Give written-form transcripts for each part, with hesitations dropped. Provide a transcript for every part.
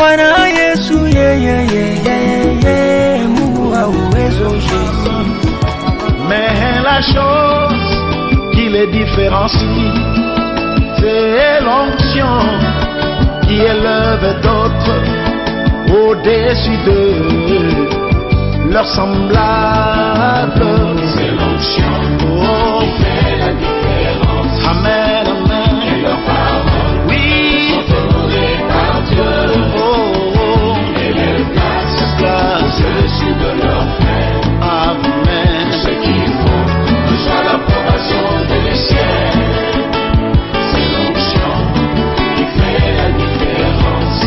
Bwana Yesu Mungu wa uwezo Jésus. Mais la chose qui les différencie, c'est l'onction qui élève d'autres au-dessus de leurs semblables. C'est l'onction qui fait la différence. Amen, amen. Et leurs paroles, oui, sont honorées par Dieu. Et les placent au-dessus de leurs frères. Amen. Ce qu'ils font reçoit l'approbation des cieux. C'est l'onction qui fait la différence.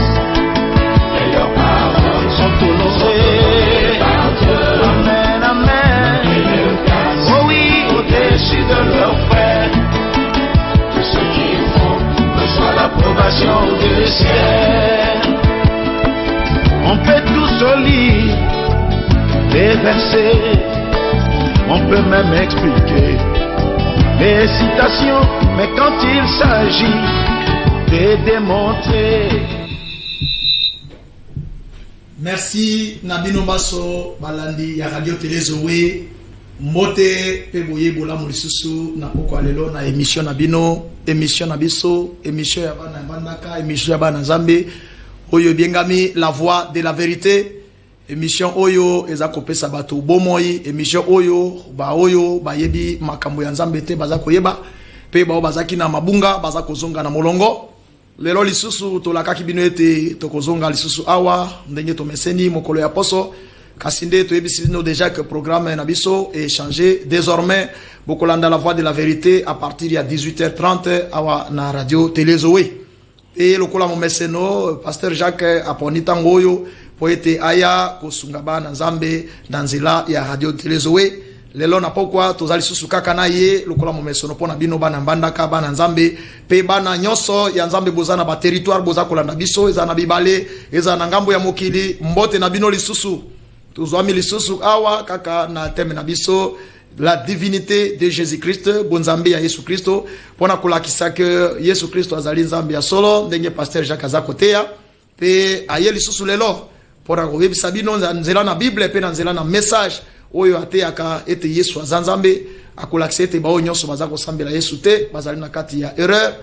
Et leurs paroles Sont honorées par Dieu. Amen, amen. Et les placent Oh oui, au-dessus de leurs frères. de ce qu'ils font reçoit l'approbation des cieux. On peut tous lire les versets, on peut même expliquer les citations, mais quand il s'agit de démontrer. Merci Nabino Basso Balandi ya Radio Télé Zoé Mote pe boye bola mulisusu na poko alelo na émission Nabino émission Nabiso émission ya bana bandaka émission ya bana Nzambe oyo biengami la voix de la vérité émission oyo eza kopesa bato bomoi émission oyo ba yebi makambo ya Nzambe te baza koyeba pe ba bazaki na mabunga baza kozonga na molongo. Lelo lisusu tolakaki bino ete tokozonga lisusu awa ndenge tomeseni mokolo ya poso kasinde toyebisi bino déjà que programme na biso est changé désormais bokolanda la voix de la vérité à partir ya 18h30 awa na radio Télé Zoé et lokola mo meseno pasteur Jacques aponita ngoyo po ete aya kosunga bana Nzambe na nzela ya radio Télé Zoé. Lelo na pokwa tozali susu kaka na ye lokola momesono pona bino bana mbandaka bana Nzambe pe bana nyoso ya Nzambe bozana ba territoire boza kolanda biso eza na bibale eza na ngambo ya mokili mbote na bino lisusu tozwami lisusu awa kaka na teme na biso la divinité de Jésus-Christ bonzambe ya Yesu Kristo pona kolakisa que Yesu Kristo azali Nzambe ya solo ndenge pasteur Jacques azakoteya pe aye lisusu lelo pona koyebisa bino nzela na Bible pe na nzela na message oyo ateyaka ete Yesu azanzambe akolakisa ete bao nyonso baza kosambela Yesu te bazali na kati ya erreur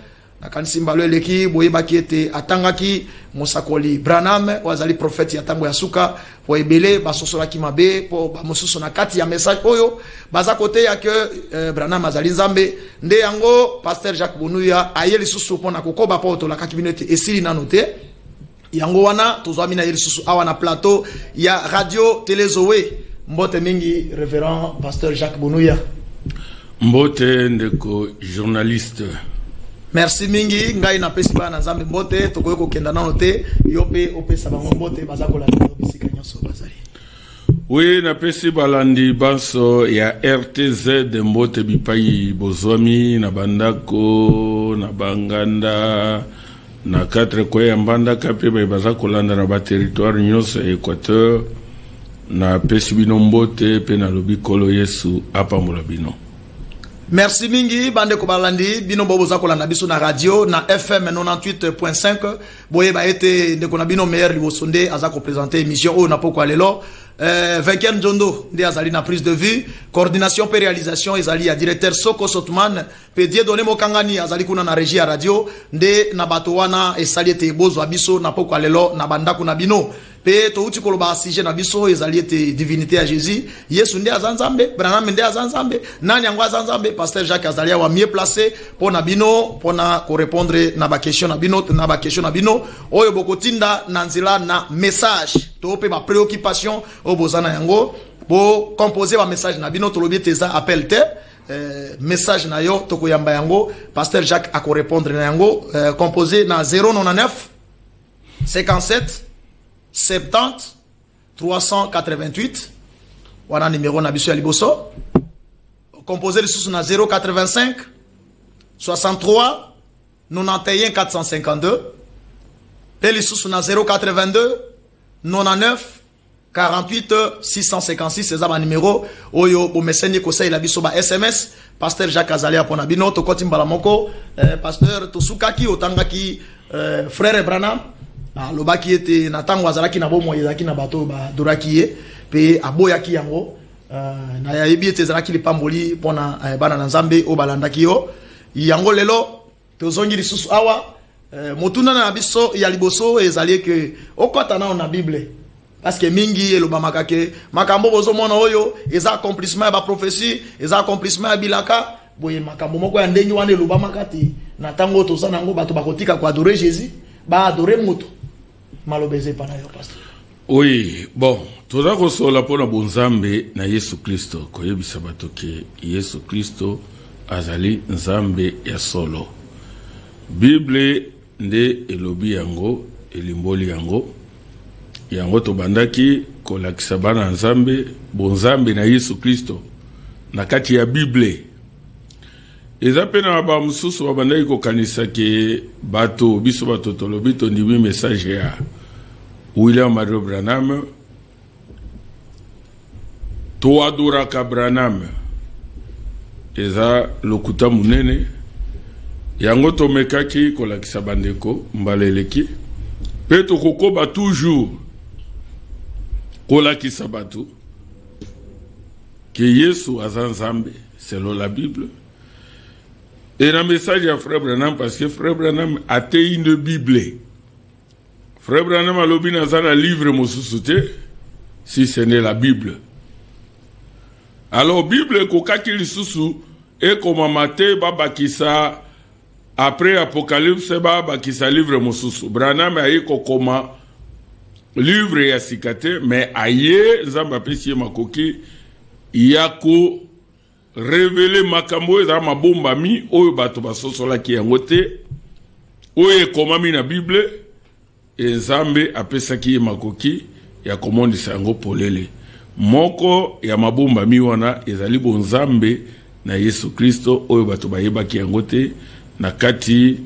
na kanisi mbalo eleki boyebaki ete atangaki mosakoli Branham wazali prophète ya tango ya suka po ebele basosolaki mabe po bamosusu na kati ya message oyo baza koteya ke Branham azali Nzambe nde yango pasteur Jacques Bonuya aye lisusu pona kokoba po tolakaki bino ete esili nano te yango wana tozwami na ye lisusu awa na plateau ya radio Télé Zoé. Mbote mingi révérend pasteur Jacques Bonuya. Mbote ndeko journaliste. Merci mingi ngai na pesi bana Nzambe mbote tokoyo kokenda nano te yope opesa bango mbote bazako la bisika nyonso bazali. Oui na pesi balandi baso ya RTZ de mbote bipai bozwami na bandako na banganda na 4 koya mbandaka pe bazako landa na ba territoire nyonso Équateur. Na pesi bino mbote pe na lobi kolo Yesu apambola bino. Merci mingi bande ko balandi bino boboza kolanda biso na radio na FM 98.5 boye ba ete ndeko na bino meilleur libosonde aza ko présenter émission o na poko alelo 20e Njondo ndi azali na prise de vue coordination pe réalisation ezali ya directeur Soko Sotman pe die donné mokangani azali kuna na régie ya radio nde na bato wana esali ete bozo abiso na poko alelo na bandako na bino pe to uti koloba sujet na biso ezali ete divinité ya Jésus Yesu nde azanzambe Branham nde azanzambe nani yango azanzambe pasteur Jacques azali wa mieux placé pona bino pona ko répondre na ba question na bino oyo bokotinda na nzela na message to pe ba préoccupation o bozana yango bo composer ba message na bino to lobi teza appel te message na yo to ko yamba yango pasteur Jacques a ko répondre na yango composer na 099 57 70 388 wana numéro na biso ya liboso composé lisusu na 085 63 91 452 pe lisusu na 082 99 48 656 eza ba numéro oyo bomeseni kosaila biso ba SMS pasteur Jacques Azalia pona bino to kotimbala moko pasteur tosukaki otangaki frère Branham alobaki ete na tango azalaki na bomoi ezalaki na bato badoraki ye mpe aboyaki yango na yayebi ete ezalaki lipamboli mpona bana na nzambe oyo balandaki yo yango lelo tozongi lisusu awa motuna na biso ya liboso ezali eke okota nao na bible parce que mingi elobamaka ke makambo bozomona oyo eza accomplissement ya baprofesi eza accomplissement ya bilaka boye makambo moko ya ndenge wana elobamaka te na ntango toza nango bato bakotika koadore Jésus baadore moto malobeze pana yo pasteur. Oui, bon, toza kosola pona bonzambe na Yesu Kristo koyebisa bato ke Yesu Kristo azali nzambe ya solo. Bible nde elobi yango elimboli yango tobandaki kolakisa bana nzambe bonzambe na Yesu Kristo na kati ya Bible. Eza pena ba mususu babandaki kokanisa ke bato biso bato tolobi tondimi message ya William Mario Branham to adoraka Branham eza lokuta munene yango tomekaki kolakisa bandeko mbaleleki pe tokokoba toujours kolakisa bato ke Yesu aza nzambe selon la Bible. Et un message à Frère Branham parce que Frère Branham a été une Bible. Frère Branham a lobi dans un livre mosusute si ce n'est la Bible. Alors Bible kokaki lisusu et comme maté babakisa après Apocalypse babakisa livre mosusu. Branham a eu kokoma livre ya sikate mais aye nzamba pesi makoki yako révéler makambo eza mabomba mi oyo bato basosola ki yango te oyo ekomami na Bible Nzambe apesaki makoki ya komondisa yango polele moko ya mabomba mi wana ezali bonzambe na Yesu Kristo oyo bato bayebaki yango te na kati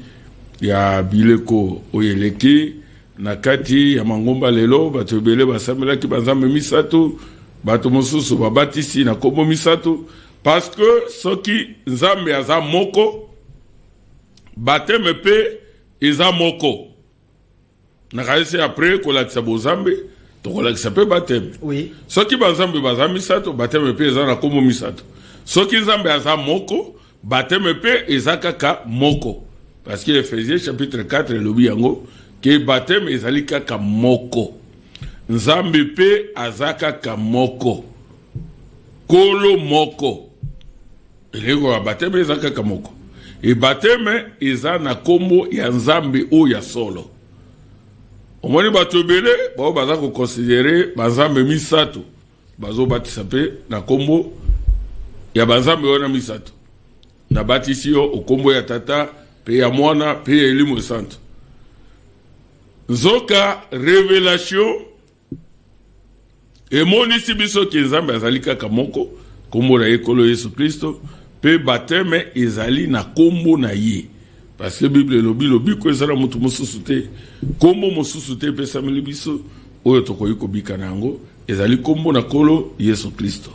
ya bileko oyo eleki na kati ya mangomba lelo bato ebele basambelaki banzambe misato bato mosusu babatisi na kombo misato. Parce que ce qui nzambe aza moko bateme pe eza moko na kaisi après kolakisa bozambe to kolakisa pe bateme. Oui. Ce qui banzambe baza misato bateme pe eza na kombo misato. Ce qui nzambe aza moko bateme pe eza kaka moko. Parce que Ephésiens chapitre 4 elobi yango ke bateme ezali kaka moko. Nzambe pe aza kaka moko. Kolo moko. Elego wa bateme eza kaka moko. E bateme eza na kombo ya nzambe o ya solo. Omoni bato ebele bao baza ko considérer banzambe misato. Bazo batisa pe na kombo ya banzambe wana misato. Na batisi yo okombo ya tata pe ya mwana pe ya Elimu Santo. Nzoka révélation emonisi biso ke nzambe azali kaka moko kombo na ekolo Yesu Kristo pe bateme ezali na kombo na ye parce que Bible lobi ko ezala mutu mosusu te kombo mosusu te pe sameli biso oyo tokoyi kobika nango ezali kombo na kolo Yesu Kristo.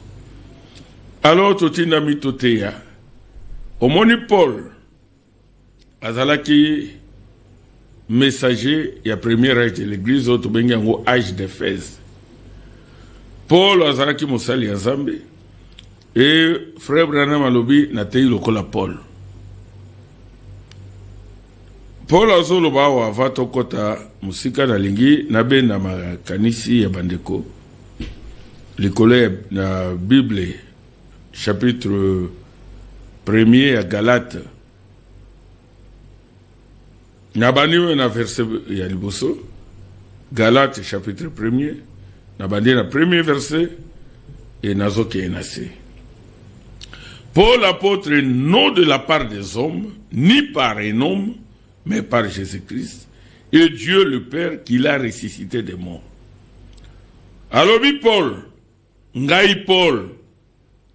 Alors totinda mitoteya omoni Paul azalaki messager ya premier âge de l'église oyo tobengi yango âge d'Éphèse. Paul azalaki mosali ya Nzambe et frère Branham alobi na tei lokola Paul. Paul azoloba wa avato kota musika na lingi na benda makanisi ya bandeko. Likole na Bible chapitre 1er ya Galate. Na baniwe na verset ya liboso Galate chapitre 1er na bandi na premier verset et nazoke enase. Paul apôtre non de la part des hommes ni par un homme mais par Jésus-Christ et Dieu le Père qui l'a ressuscité des morts. Alobi Paul ngai Paul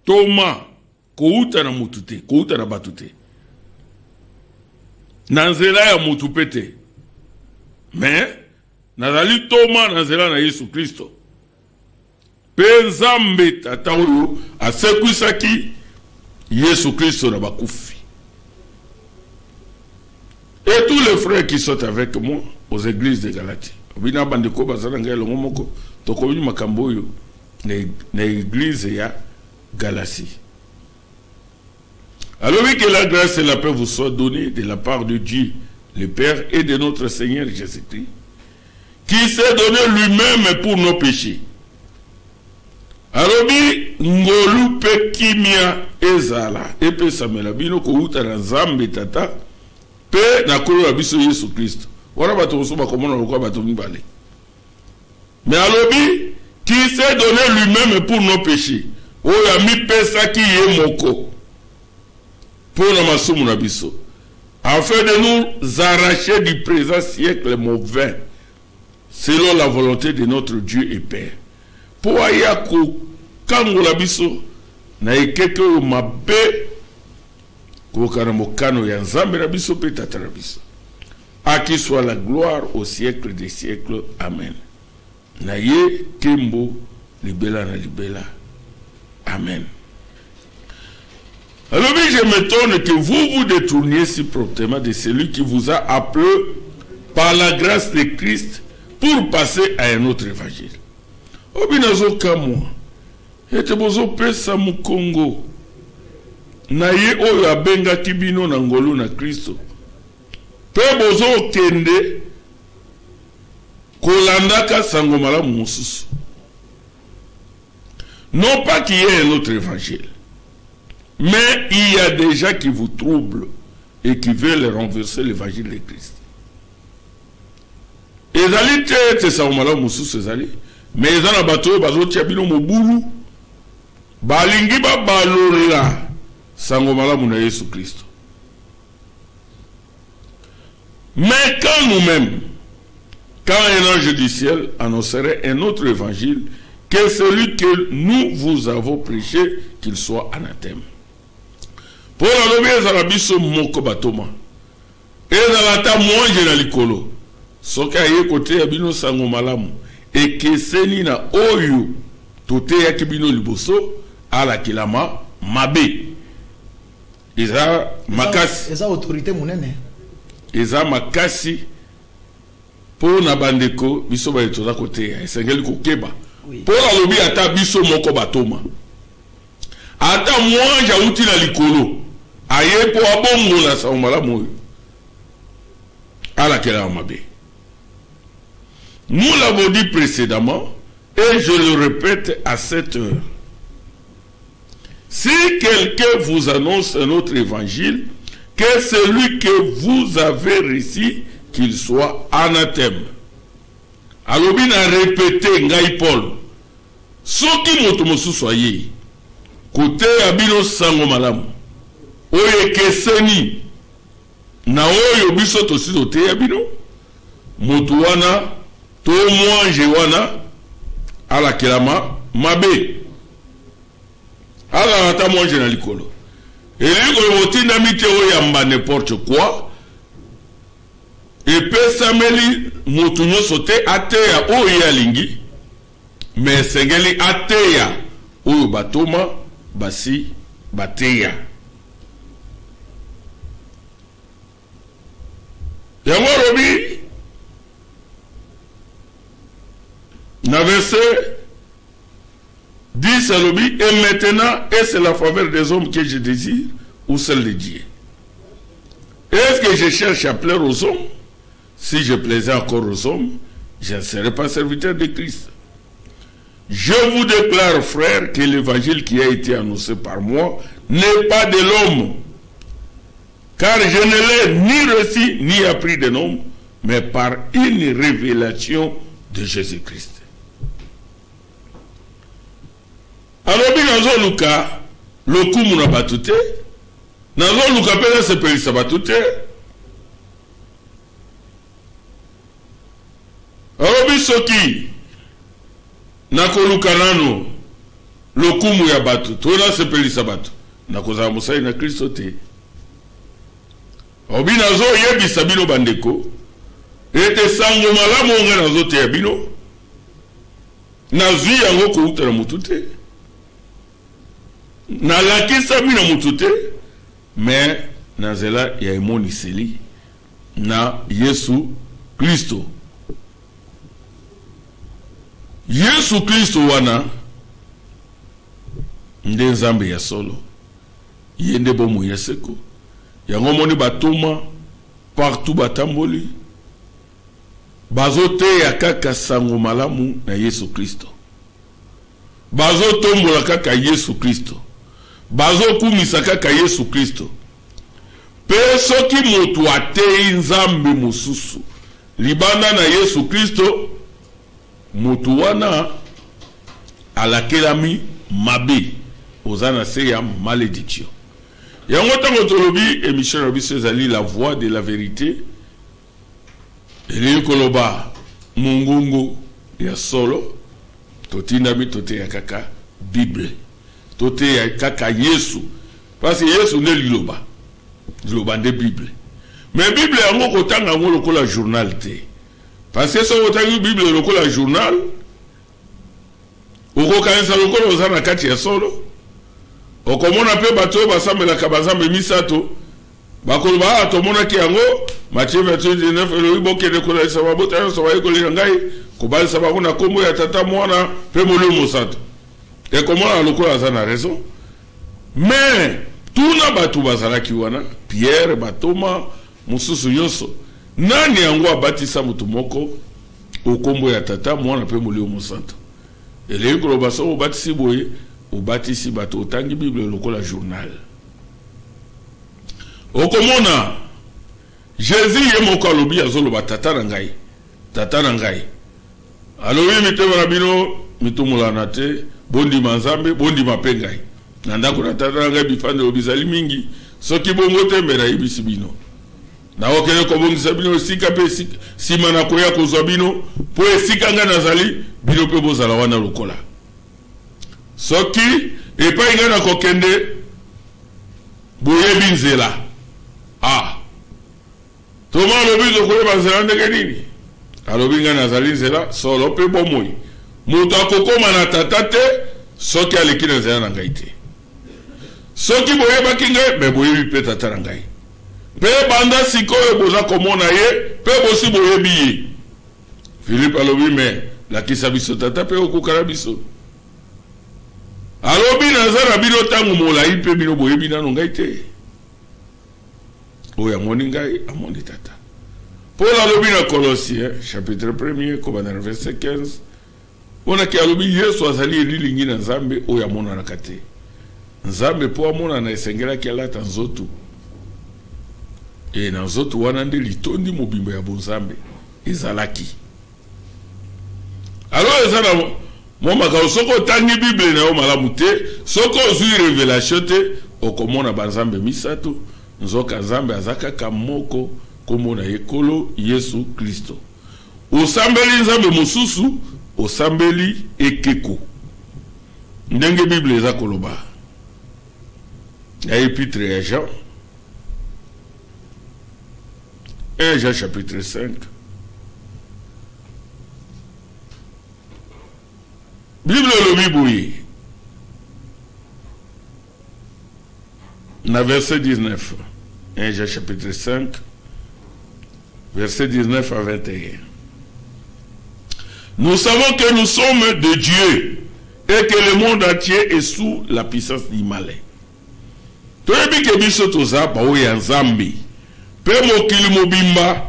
Thomas kouta na mutute kouta na batute nanzela ya mutupete mais nazali Thomas nanzela na Yesu Kristo. Penzambe tata oyo asekwisaki Yesu Kristo na bakufi. Et tous les frères qui sont avec moi aux églises de Galatie. Obina bandeko bazala ngai longo moko tokobi makambo yo na église ya Galatie. Alors oui, que la grâce et la paix vous soient données de la part de Dieu, le Père, et de notre Seigneur Jésus-Christ, qui s'est donné lui-même pour nos péchés. Alors oui, ngolu pe kimia ezala epe samela bino ko uta na Nzambe tata pe na kolo biso Yesu Christ. Wana bato soba komona lokwa bato mibale. Mais alors oui, qui s'est donné lui-même pour nos péchés. Oya mi pesa ki ye moko. Pour la masumu na biso. Afin de nous arracher du présent siècle mauvais, selon la volonté de notre Dieu et Père. Pour ayako kango la biso na ekeke o mabe ko karamokano ya Nzambe na biso pe tata na biso. À qui soit la gloire au siècle des siècles. Amen. Na ye kembo libela na libela. Amen. Alors oui, je m'étonne que vous vous détourniez si promptement de celui qui vous a appelé par la grâce de Christ pour passer à un autre évangile. Obinazo kamo, ete bozo pesa mukongo, na ye oyo abenga kibino na ngolo na Kristo. Pe bozo kende, kolandaka sango malamu mususu. Non pas qu'il y ait un autre évangile, mais il y a des gens qui vous troublent et qui veulent renverser l'évangile de Christ. Ezali te sango malamu mususu ezali. Mais ils ont abattu bazo tiabino mobulu balingi ba balorela sango malamu na Yesu Christ. Mais quand nous-mêmes, quand un ange du ciel annoncerait un autre évangile que celui que nous vous avons prêché, qu'il soit anathème. Pour la lobby ezalabiso moko batoma. Ezalata mwanje na likolo. Soka ye kote ya bino sango malamu. Et que seni na oyo tote ya kibino liboso ala kilama mabe. Eza makasi. Eza autorité munene. Eza makasi po na bandeko biso ba etoza kote ya esengeli kokeba. Po la lobi ata biso moko batoma. Ata mwanja uti na likolo. Aye po abongo na sa malamu oyo. Ala kilama mabe. Nous l'avons dit précédemment, et je le répète à cette heure. Si quelqu'un vous annonce un autre évangile, que celui que vous avez reçu, qu'il soit anathème. Alors, il a répété, Ngai Paul, soki moto mosusu aye, kote abino sango malamu, oye keseni, na oyo biso tosi tote abino, moto wana, to mwanje wana ala kelama mabe ala ata mwanje na likolo eliko motinda mite oyamba n'importe quoi epesameli motu nyonso te ateya oyo alingi mais sengeli ateya oyo batoma basi bateya yango robi na verset 10 à l'obi, et maintenant, est-ce la faveur des hommes que je désire ou celle de Dieu? Est-ce que je cherche à plaire aux hommes? Si je plaisais encore aux hommes, je ne serais pas serviteur de Christ. Je vous déclare, frères, que l'évangile qui a été annoncé par moi n'est pas de l'homme, car je ne l'ai ni reçu ni appris d'un homme, mais par une révélation de Jésus-Christ. Alors, nazo luka lokumu na batute, nazo luka pena sepelisa batute. Alors, bisoki nako luka nano lokumu ya batu, tona sepelisa batu, nako za musai na Kristo te. Obi nazo yebisa bino bandeko, ete sango malamu onga nazo te ya bino, nazwi yango kouta na mutute. Na lakisa mina mutute, mais nazela ya emoniseli na Yesu Kristo. Yesu Kristo wana nde nzambe ya solo. Yende bomo ya seko. Yango moni batuma partout batamboli. Bazote ya kaka sango malamu na Yesu Kristo. Bazotombola kaka Yesu Kristo. Bazokumisa kaka Yesu Kristo. Pe soki motu atei nzambe mususu libanda na Yesu Kristo, motu wana alakelami mabe ozana se ya malédiction. Yango tango tolobi émission na biso ezali la voix de la vérité. Eli koloba mungungu ya solo totinami tote ya kaka Bible. Tote ya kaka Yesu. Parce que Yesu ne liloba. Liloba nde Bible. Mais Bible yango kotanga yango lokola journal te. Parce que so kotangi Bible lokola journal, okokanisa lokola ozana kati ya solo. Okomona pe bato basambelaka bazambe misato. Bakoloba atomona ki yango Matthieu 28:19 Eloyi bokende kolesa babota nyonso bayekolela ngai kobalisa bango na kombo ya tata mwana pe molimo mosato. Ekomona lokola aza na raison. Mais tuna batu bazalaki wana Pierre, Batoma, mususu nyonso, nani yango abatisa mutu moko okombo ya tata mwana pe molimo mosato? Eleyi koloba so obatisi boye obatisi bato otangi Bible lokola journal. Okomona Jésus ye moko alobi azoloba tata na ngai. Tata na ngai. Alobi mitema na bino mitumulana te, bondi manzambe, bondi mapengai. Nandako na tata na ngai bifande obizali mingi, soki bongo te mbera ibisi bino. Na okele kobongisa bino esika pe sima na koya kozwa bino, po esika nga nazali bino pe bozala wana lokola. Soki epai nga na kokende boyebi nzela. Toma alobi zokoyeba nzela ndenge nini? Alobi nga nazali nzela solo pe bomoi. Mutu akokoma na tata te soki aleki na nzela na ngai te. Soki boyebaki ngai, me boyebi pe tata na ngai. Pe banda sikoyo boza komona ye, pe bosi boyebi ye. Philippe alobi me lakisa biso tata pe okokala biso. Alobi nazara bino tangu molai pe bino boyebi nano ngai te. Oya moni ngai amoni tata. Paul alobi na Colossiens chapitre 1er kobana na verset 15. Ona ki alobi Yesu azali elilingi na Nzambe oya mona na kate. Nzambe po amona na esengela ki alata nzoto. E na nzoto wana nde litondi mobimbo ya bonzambe ezalaki. Alors ezana moma ka soko tangi Bible na yo malamu te, soko zui révélation te okomona banzambe misato. Nzoka Nzambe azaka kamoko komona ekolo Yesu Kristo. Osambeli Nzambe mususu, osambeli ekeko. Ndenge Bible eza koloba. Ya épître ya Jean. 1 Jean chapitre 5. Bible lobi boye. Na verset 19, 1 Jean chapitre 5, verset 19 à 21. Nous savons que nous sommes de Dieu et que le monde entier est sous la puissance du malin. Toyebi ke biso toza bao ya Nzambe, pe mokili mobimba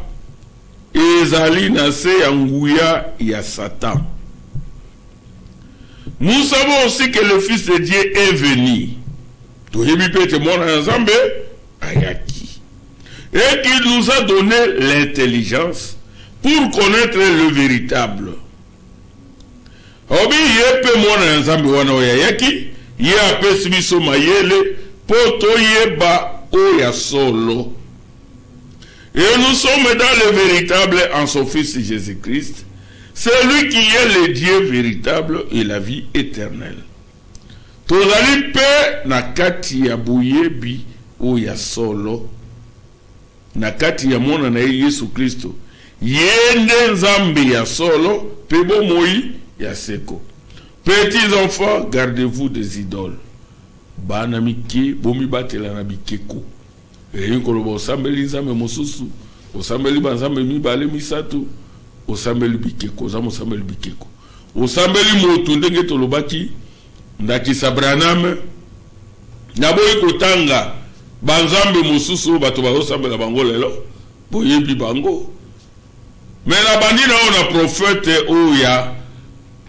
ezali na se ya nguya ya Satan. Nous savons aussi que le Fils de Dieu est venu. Toyebi pe te mona Nzambe ayaki. Et qu'il nous a donné l'intelligence pour connaître le véritable. Obi yepe mona Nzambe wana oyaki, ye apesi biso mayele poto yeba oya solo. Et nous sommes dans le véritable en son Fils Jésus-Christ. C'est lui qui est le Dieu véritable et la vie éternelle. Tozali pe na kati ya buyebi oya solo. Na kati ya mona na Yesu Kristo. Yende Nzambe ya solo pe bomoi ya seko. Petits enfants, gardez-vous des idoles. Bana mike bomi batela na bikeko. Eyi koloba osambeli Nzambe mosusu osambeli banzambe mibale misatu osambeli bikeko za mosambeli bikeko osambeli motu ndenge tolobaki ndakisa Branham na boyi kotanga banzambe mosusu bato bazosambela bango lelo boyebi bango mais la bandina on a prophète oya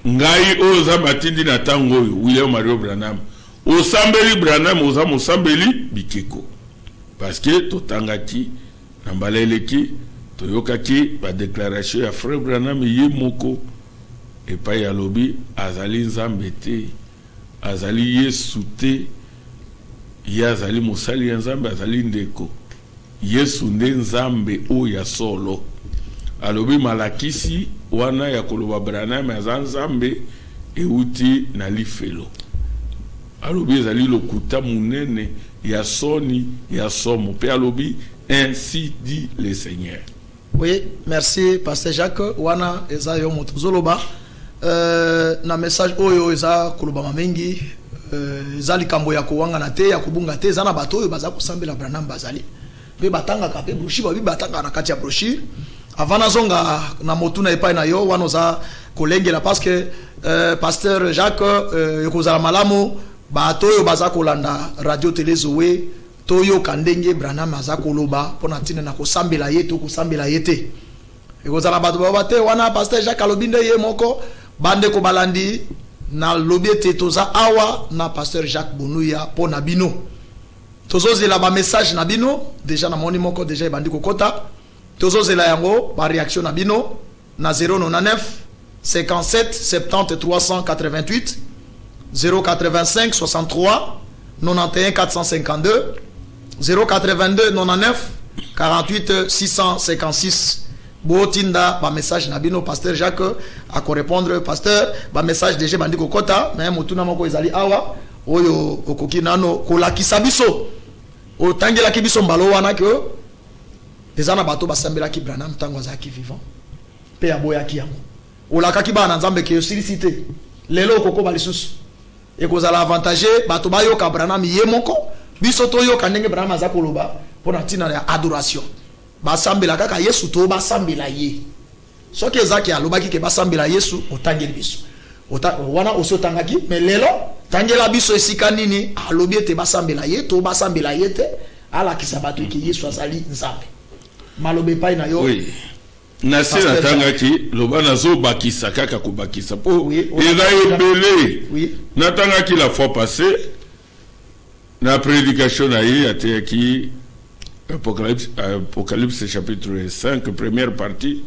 ngai oza matindi na tango William Mario Branham osambeli Branham oza mosambeli bikeko parce que totangaki na mbaleleki toyokaki ba déclaration ya frère Branham ye moko epai ya lobi azali nzambe te azali Yesu te ye azali mosali ya nzambe azali ndeko Yesu nde nzambe oya solo alobi malakisi wana ya koloba Branham aza nzambe euti na lifelo alobi ezali lokuta munene ya soni ya somo pe alobi ainsi dit le Seigneur. Oui, merci Pasteur Jacques. Wana eza yo motozoloba na message oyo eza koloba mamengi eza likambo ya kuwanga na te ya kubunga te eza na bato oyo baza kusambela Branham bazali be batanga ka pe broshi ba bi batanga na kati ya broshi avant nazonga na motuna epai na yo wana za kolengela parce que Pasteur Jacques yokozala malamu bato oyo baza kolanda radio télé Zoé toyo kandenge Branham aza koloba pona tina na kosambela ye to kosambela yete ekozala bato babate wana Pasteur Jacques alobinde ye moko bande ko balandi na lobiete toza awa na Pasteur Jacques Bonuya pona bino tozozela ba message na bino déjà na moni moko déjà ebandi kokota tozozela yango ba réaction na bino na 099 57 70 388 085 63 91 452 082 99 48 656 Botinda ba message na bino Pasteur Jacques a ko répondre Pasteur ba message déjà bandi kokota mais motuna moko ezali awa oyo okoki nano kolakisa biso otangela ki biso mbalo wana ke ezana bato basambela ki Branham tango azaki vivant pe aboya ki yango olaka ki bana nzambe ke silicité lelo koko balisusu ekozala avantage bato bayoka Branham ye moko biso to yoka ndenge Branham aza koloba pona tina ya adoration basambela kaka Yesu to basambela ye soki ezaki alobaki ke basambela Yesu otangeli biso wana osotangaki mais lelo tangela biso esika nini alobi ete basambela ye to basambela ye te alakisa bato ke Yesu azali nzambe malobe pai na yo oui na sera tangaki lobana zo bakisa kaka ko bakisa po eza ebele oui natangaki la fois passée na prédication na ye ateki Apocalypse chapitre 5 première partie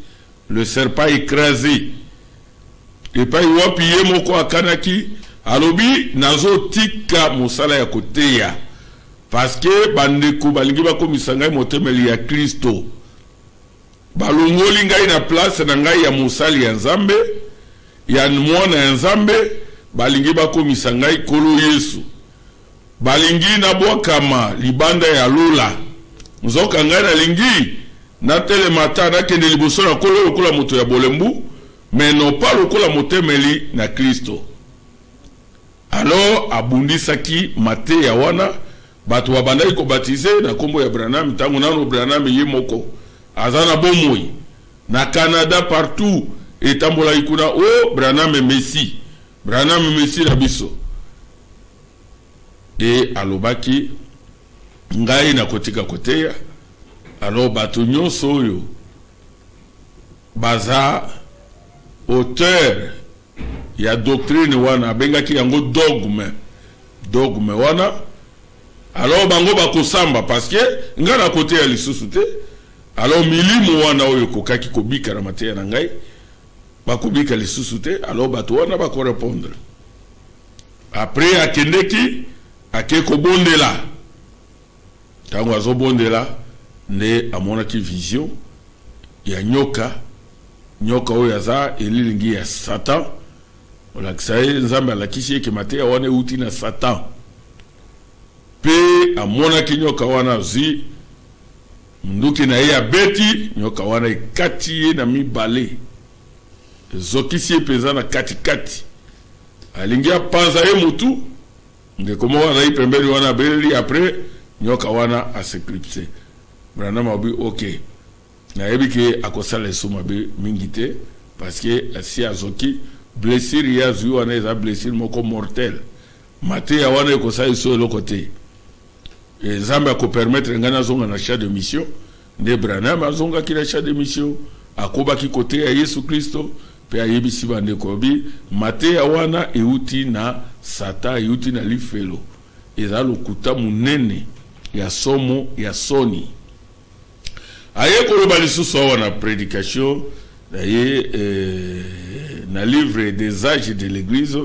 le serpent écrasé et pas wapi ye moko akanaki alobi nazo tika mosala ya koteya parce que bandeko balingi bakomisa ngai motemeli ya Kristo balongoli ngai na place na ngai ya mosali ya Nzambe ya mwana ya Nzambe balingi bakomisa ngai kolo Yesu balingi na bwakama libanda ya lola nzoka ngai na lingi na telemata na kende liboso na kolo lokola moto ya bolembu mais non pas lokola motemeli na Kristo. Alors abundisaki mate ya wana bato babandaki ko baptiser na kombo ya Branham tango nano Branham ye moko azana bomoi na Canada partout etambola ikuna o Branham Messi na biso et alobaki ngai na kotika koteya alors bato nyonso oyo baza auteur ya doctrine wana bengaki yango dogme wana alors bango bakosamba parce que nga na côté ya lisusu te alors milimo wana oyo kokaki kobika na mateya na ngai bakobika lisusu te alors bato wana bako répondre après akendeki akeko bondela tango azo bondela ne amonaki vision ya nyoka oyo aza elilingi ya Satan olakisa Nzambe alakisi eke mateya wana euti na Satan pe amonaki nyoka wana zi nduki na ye abeti nyoka wana ekati ye na mibale ezokisi ye peza na katikati alingi apanza ye mutu ndeko moko azali pembeni wana abeleli après nyoka wana aseklipse Branham abi ok nayebi ke akosala esuma be mingi te parce que si azoki blessure ya zui wana eza blessure moko mortel mate ya wana ekosala eso eloko te nzambe akopermettre ngai nazonga na champ de mission nde Branham azongaki na champ de mission akobaki kote ya Yesu Kristo mpe ayebisi bandeko bi mate ya wana euti na sata euti na lifelo eza lokuta munene ya somo ya soni aye koloba lisusu awa na prédication aye na livre des âges de l'église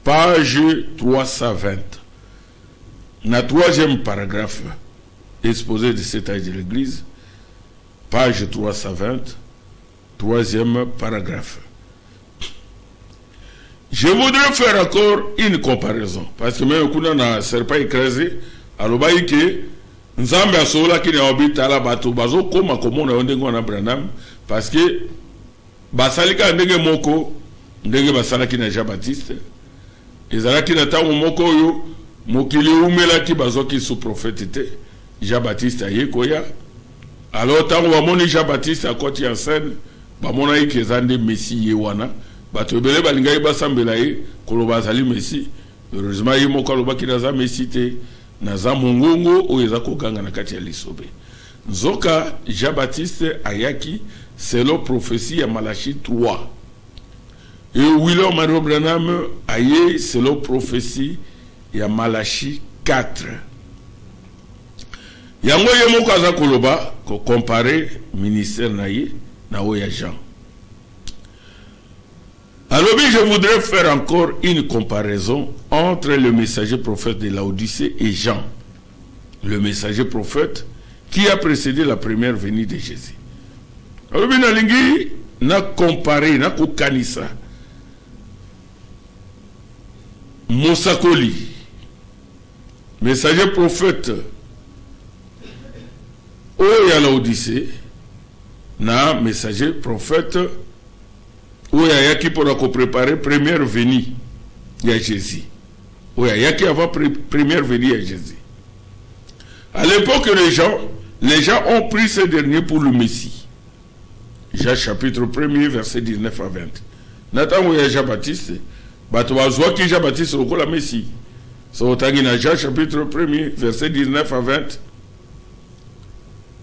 page 320 na troisième paragraphe exposé de cet âge de l'église page 320 troisième paragraphe. Je voudrais faire encore une comparaison parce que même kuna na serpa écrasé alobai ke nzambe asola ki na obita la bato bazo koma komona ondengo na Branham parce que basalika ndenge moko ndenge basalaki na Jean Baptiste ezalaki na tango moko yo mokili umelaki bazoki sous prophète te Jean Baptiste ayekoya alors tango bamoni Jean Baptiste akoti en scène bamona yeke zande Messie yewana bato ebele balingai basambela ye koloba azali Messie heureusement ye moko alobaki naza Messie te naza mongongo oyo eza kokanga na kati ya lisobe nzoka Jean Baptiste ayaki selon prophétie ya Malachi 3 et William Marion Branham aye selon prophétie ya Malachi 4 yango ye moko aza koloba ko comparer ministère na ye na oya Jean. Alors je voudrais faire encore une comparaison entre le messager prophète de Laodicée et Jean, le messager prophète qui a précédé la première venue de Jésus. Alors nalingi na comparer na kokanisa Mosakoli messager prophète oya Laodicée na messager prophète oya yaki pour préparer première venue de Jésus. Oya yaki avant première venue de Jésus. À l'époque les gens ont pris ce dernier pour le Messie. Jean chapitre 1er verset 19 à 20. Nathan oya Jean Baptiste bato bazwa ki Jean Baptiste lokola Messie. So tangi na Jean chapitre 1er verset 19 à 20.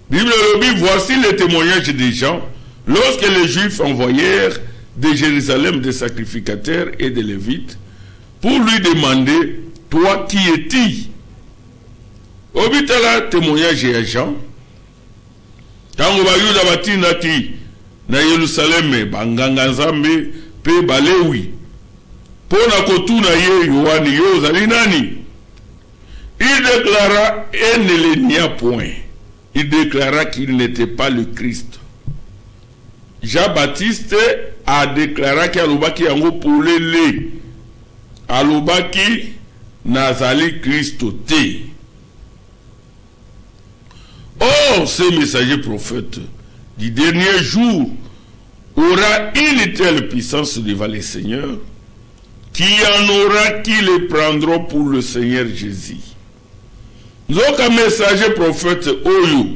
Bible dit voici le témoignage des gens lorsque les Juifs envoyèrent de Jérusalem des sacrificateurs et des Lévites pour lui demander toi qui es-tu? Obitala témoignage à Jean tango bayuda batinaki na Yerusalem banganga nzambe pe balewi pona kotuna ye Yohani yo zali nani? Il déclara et ne le nia point. Il déclara qu'il n'était pas le Christ. Jean-Baptiste a déclaré qu'Alobaki yango pour le Alobaki nazali Christo te. Or, ce messager prophète du dernier jour aura une telle puissance devant le Seigneur qu'il y en aura qui le prendront pour le Seigneur Jésus. Donc un messager prophète oyo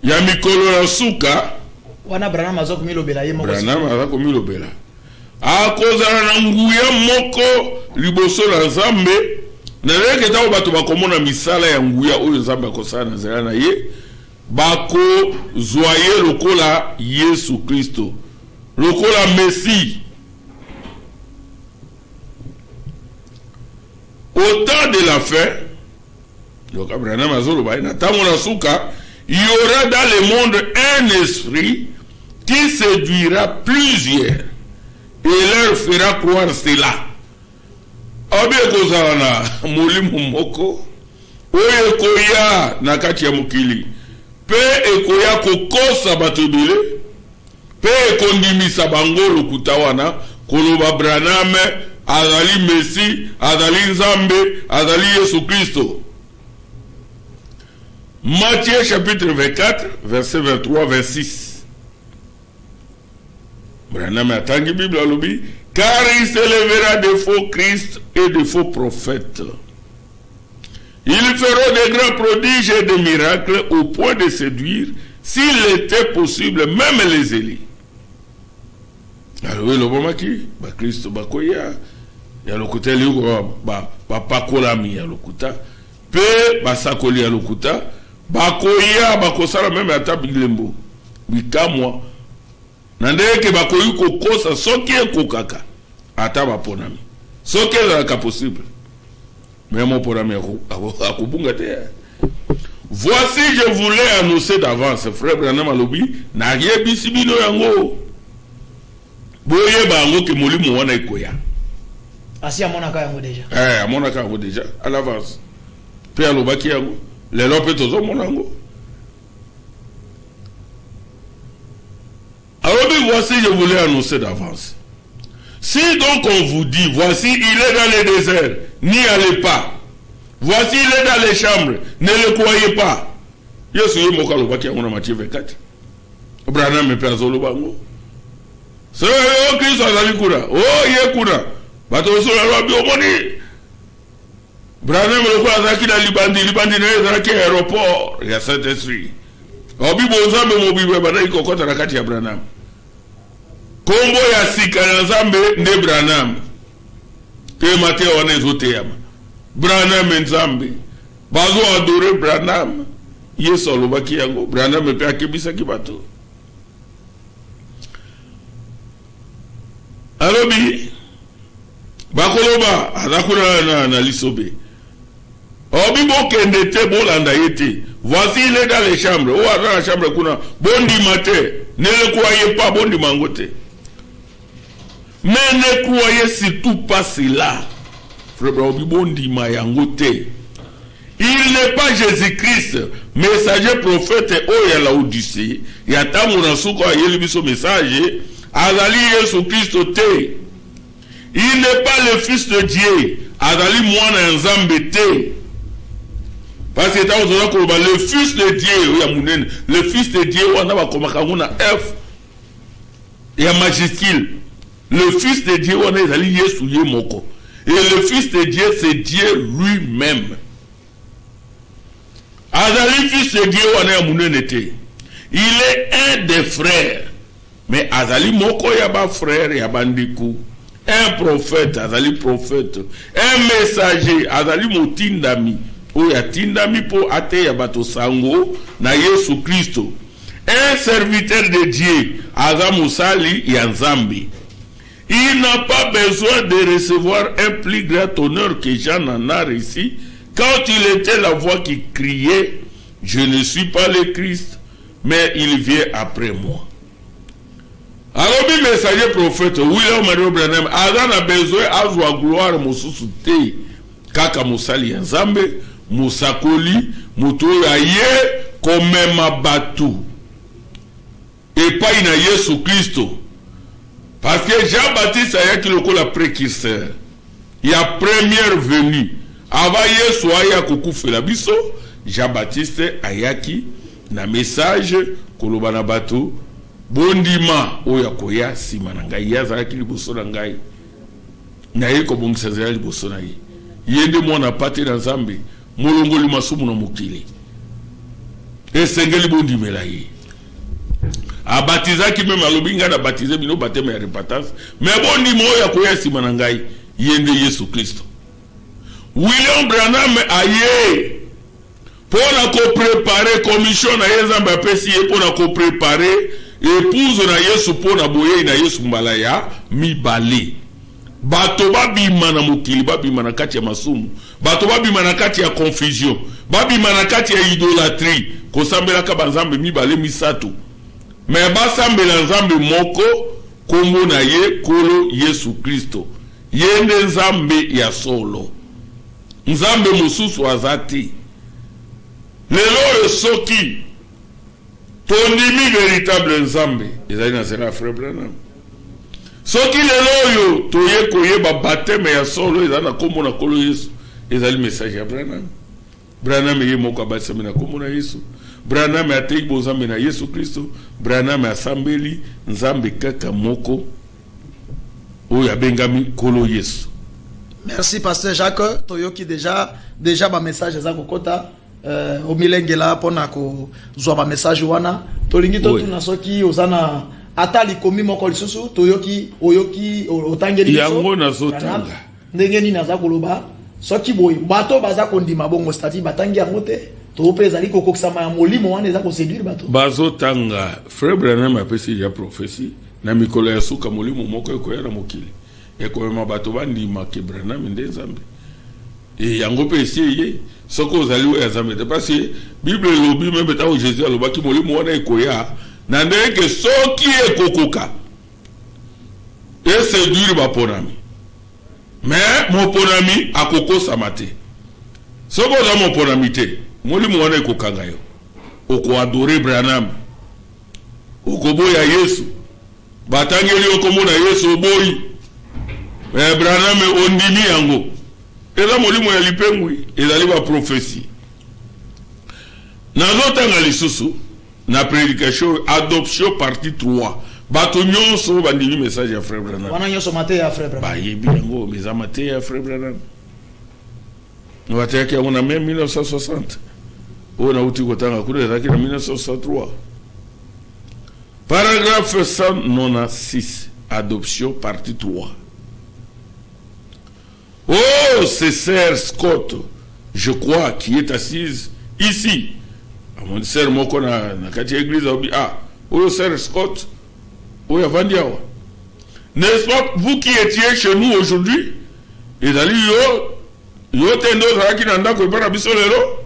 ya mikolo na suka wana Branham azoko milobela ye moko Branham azoko milobela akozala na nguya moko liboso na Nzambe na leke tawo bato bakomona misala ya nguya oyo Nzambe akosala na nzela na ye bako zoye lokola Yesu Kristo lokola Messie. Au temps de la fin, donc Abraham Azoloba, il y aura dans le monde un esprit qui séduira plusieurs et leur fera croire cela. Abekozana mulimu moko oye koya nakati ya mukili pe ekoya kokosa bato ebele pe ekondimisa bango lokuta wana koloba Branham azali Messie, azali Nzambe, azali Yesu Kristo. Matthieu chapitre 24, verset 23-26. Branham atangi Bible alobi, car il se lèvera de faux Christ et de faux prophètes. Ils feront des grands prodiges et des miracles au point de séduire, s'il était possible, même les élites. Alors, oui, le moment qui, Christ, Bakoya, il y a le côté, il y a Pakolami, il y a le côté, Pe, Basakoli, il y a le côté, Bakoya, Bakosala, même à Tabilembo, Bikamwa, Nandeke Bakoyu Kokosa, Soki et Kokaka, Ataba Ponami. Soki est possible. Mais mon Ponami, à Kubungate. Voici, je voulais annoncer d'avance, frère Branham Alobi, Narie Bisibino Yango. Boye bango ke molimu wana ikoya. Asi amonaka yango déjà. Amonaka yango déjà à l'avance. Pe alobaki yango, lelo pe tozo monango. Alors voici, je voulais annoncer d'avance. Si donc on vous dit, voici il est dans les déserts, n'y allez pas. Voici il est dans les chambres, ne le croyez pas. Yesu yemoka alobaki yango na Matthieu 24. Branham me pe azolobango. C'est eux qui sont allés kuna. Oh, yé kuna. Bato sont allés au moni. Branham le quoi zaki na libandi na zaki aéroport. Il y a cet esprit. Obi bonzambe mobibe bana iko kota na kati ya Branham. Kombo ya sika na Nzambe nde Branham. Ke Mateo wana ezote yama. Branham Nzambe. Bazo adore Branham. Yesu alobaki yango. Branham pe akebisa ki bato. Alobi bakoloba azakuna na lisobe obi bokende te bolanda yete voici il est dans les chambres ou dans la chambre kuna bondi matin ne le croyez pas bondi mangote mais ne croyez surtout pas cela frère obi bondi mayangote il n'est pas Jésus-Christ messager prophète oya la Odyssée ya tamu na suko ayeli biso message Azali Yesu Christo te. Il n'est pas le fils de Dieu. Azali mwana Nzambe te. Parce que le fils de Dieu, le fils de Dieu, on a comme F. Il y a majuscule. Le fils de Dieu, on a Azali Yesu Yemoko. Et le fils de Dieu, c'est Dieu lui-même. Azali fils de Dieu, on a Mounen te. Il est un des frères. Mais Azali Moko yaba frère yaba ndiku. Un prophète, Azali prophète. Un messager, Azali motindami. O ya tindami po ate yabato sango na Yesu Christo. Un serviteur de Dieu, Azamosali Yanzambi. Il n'a pas besoin de recevoir un plus grand honneur que Jean en a reçu quand il était la voix qui criait, je ne suis pas le Christ, mais il vient après moi. Alors, le messager prophète William Mario Branham a besoin de gloire mosusu te kaka musali ya Nzambe musakoli muto ya ye komema batu epai na Yesu Kristo parce que Jean-Baptiste ayaki lokola précurseur ya première venue avant Yesu aya kokufela biso Jean-Baptiste ayaki na message koloba na batu bondima oya koya sima na ngai yazaki liboso na ngai na ye ko bongisa zali liboso na ye yende mwana pate na Nzambe molongoli masumu na mokili esengeli bondimela ye abatizaki meme alobinga na batize bino batema ya repentance mais bondima oya koya sima na ngai yende Yesu Kristo. William Branham aye pour ko préparer commission na Nzambe apesi ye pour ko préparer épouse na Yesu pour na boye na Yesu mbalaya mibale bato babima na mokili babima na kati ya masumu bato babima na kati ya confusion babima na kati ya idolâtrie kosambela ka banzambe mibale misato mais basambela Nzambe moko kombo na ye kolo Yesu Kristo yende Nzambe ya solo Nzambe mosusu azati lelo soki tondimi véritable Nzambe ezali na zela frère Branham soki lelo yo toye koyeba baptême ya solo ezali na kombo na kolo Yesu ezali message ya Branham. Branham ye moko abasami na kombo na Yesu. Branham atei bozambe na Yesu Kristo. Branham asambeli Nzambe kaka moko oyo abengami kolo Yesu. Merci pasteur Jacques toyoki déjà ba message za kokota au milengela pona ko zwa ba message wana tolingi to tuna soki ozana atali komi moko lisusu toyoki oyoki otangeli yango nazotanga ndenge nini naza koloba soki boy bato baza kondima bongo stati batangi yango te to peza liko kokisama ya molimo wana eza ko séduire bato bazotanga frère Branham apesi ya prophétie na mikolo ya suka molimo moko ekoya na mokili ekomema bato bandima ke Branham nde Nzambe e yango pe esiye soko ozali oyo ya Nzambe te parce que Bible elobi meme ntango Jésus alobaki molimo wana ekoya na ndenge soki ekokoka eséduire baponami mais moponami akokosama te soko oza moponami te molimo wana ekokanga yo okoadore Branham okoboya Yesu batangeli okomona Yesu oboyi Branham ondimi yango eza molimo ya lipengwi ezali ba prophétie nazotanga lisusu na prédication adoption partie 3 bato nyonso bandimi message ya frère Branham wana nyonso mate ya frère Branham bayebi yango meza mate ya frère Branham wataki yango na même 1960 ona uti kotanga kuna ezaki na 1963 paragraphe 196 adoption partie 3. Oh, c'est Sœur Scott, je crois, qui est assise ici. À mon sœur moko na kati église obi oh Sœur Scott, oh yavandiawa. N'est-ce pas vous qui étiez chez nous aujourd'hui? Et dali yo tendo zaki nanda ko para biso lelo.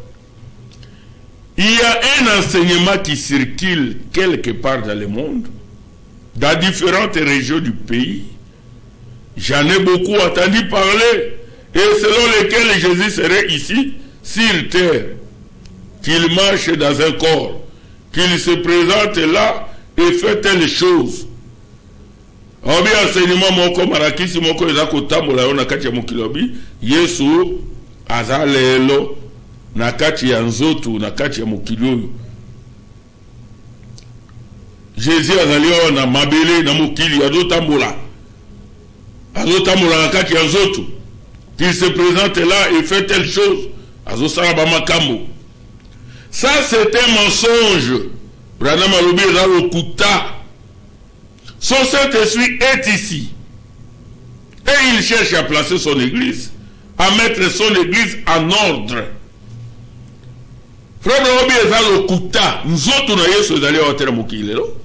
Il y a un enseignement qui circule quelque part dans le monde, dans différentes régions du pays. J'en ai beaucoup entendu parler, et selon lesquels Jésus serait ici, sur terre, qu'il marche dans un corps, qu'il se présente là et fait telle chose. Obi enseignement moko marakisi moko ezako tambola yo na kati ya mokilobi, Yesu azalelo na kati ya nzoto na kati ya mokili oyo. Jésus azali na mabele na mokili azotambola na kati ya nzoto, qu'il se présente là et fait telle chose azosala ba makambo. Ça c'est un mensonge. Branham alobi eza lokuta. Son Saint-Esprit est ici et il cherche à placer son église, à mettre son église en ordre. Frère Obi eza lokuta nzoto na Yesu ezali awa te na mokili lelo.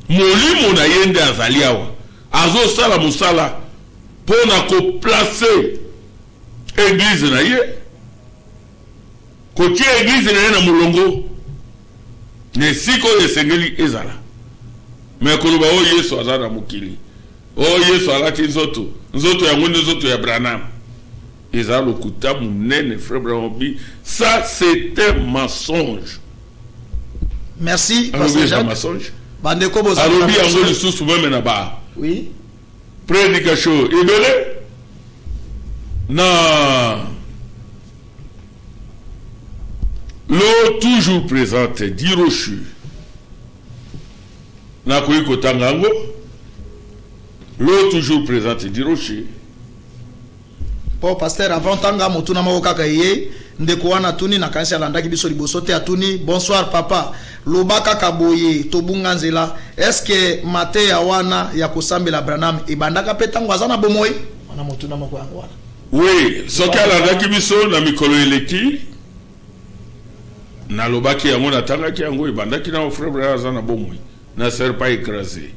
Molimo na yende azali awa azosala mosala pona ko placer église na ye, kotia église na ye na mulongo ne siko esengeli ezala. Mais koloba o Yesu azala mokili, o Yesu alati nzoto yango nzoto ya Branham eza lokuta munene. Frère Branham, ça c'est un mensonge. Merci pasteur Jacques. Mensonge bandeko boza alobi yango lisusu meme na ba oui prédication ebele na l'eau toujours présente dit rochu na koyiko tangango. L'eau toujours présente dit rochu. po pasteur avant tanga motuna moko kaka ye ndeko wana tuni na kanisa landaki biso liboso te atuni bonsoir papa lobaka kaboye tobunga nzela est-ce que mate ya wana ya kosambela Branham ebandaka pe tango azana bomoi wana motuna moko yango wana. Oui, soki alandaki biso na mikolo eleki na lobaki yango natangaki yango ebandaki na frère Branham azana bomoi na ser pas écrasé.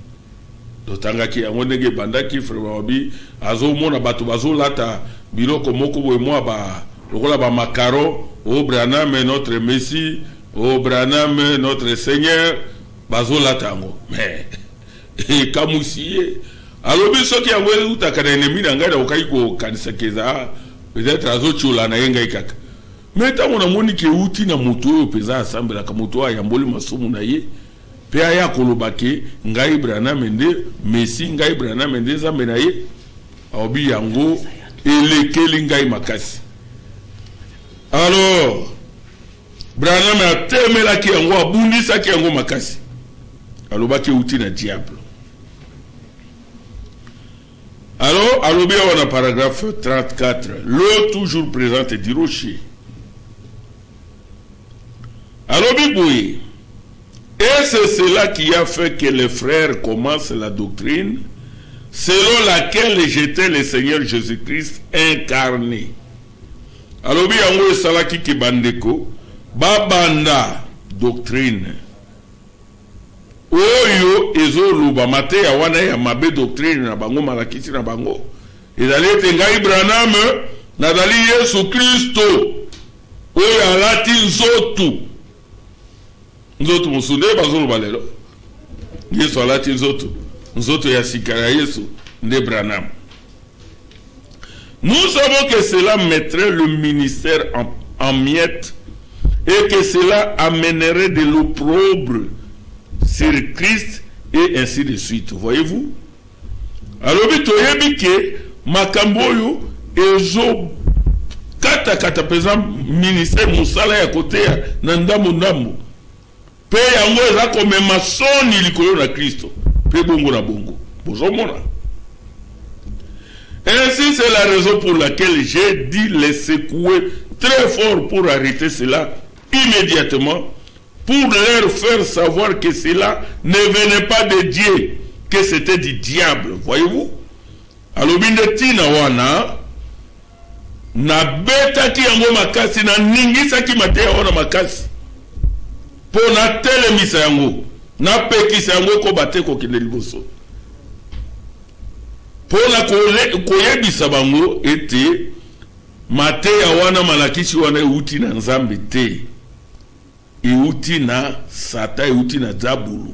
Dotangaki yango ndenge ebandaki frère Babi azomona bato bazolata biloko moko boye mwa ba lokola ba makaro o Branham notre Messie, o Branham notre Seigneur bazolata yango mais kamusiye alobi soki yango utaka na ennemi na ngai na okaiko kanisa keza peut-être azochula na yenga ikaka mais tango na moni ke uti na moto oyo peza asambela ka moto ayamboli masumu na ye pe aya kolobake ngai Branham nde Messie, ngai Branham nde Nzambe na ye obi yango elekeli ngai makasi. Alors Branham atemelaki yango abundisaki yango makasi alobaki uti na diable. Alors, alobi on a paragraphe 34. L'eau toujours présente du rocher. Alobi boui. Et c'est cela qui a fait que les frères commencent la doctrine selon laquelle j'étais le Seigneur Jésus-Christ incarné. Alobi yango esalaki ki bandeko babanda doctrine. Oyo ezoluba mate ya wana ya mabe doctrine na bango malakisi na bango. Ezali ete ngai Branham nadali Yesu Kristo oyo alati nzotu. Nzotu musunde bazoluba lelo. Yesu alati nzotu. Nzotu ya sikara Yesu nde Branham. Nous savons que cela mettrait le ministère en miettes et que cela amènerait de l'opprobre sur Christ et ainsi de suite. Voyez-vous? Alors, bitoyebike makamboyo ezo kata pesa ministère musala ya kote ya nandamu pe yango eza comme masoni likolo na Kristo pe bongo na bongo bozomona. Ainsi, c'est la raison pour laquelle j'ai dit les secouer très fort pour arrêter cela immédiatement, pour leur faire savoir que cela ne venait pas de Dieu, que c'était du diable. Voyez-vous? Alors, Bindetina wana, na beta ki yango makasi, na ningisa ki matea wana makasi, po na telemisa yango, na pekisa yango ko bate ko kinde liboso. Pour la koyebisa bango ete mate ya wana malakisi wana euti na nzambe te, euti na sata, euti na zabulu.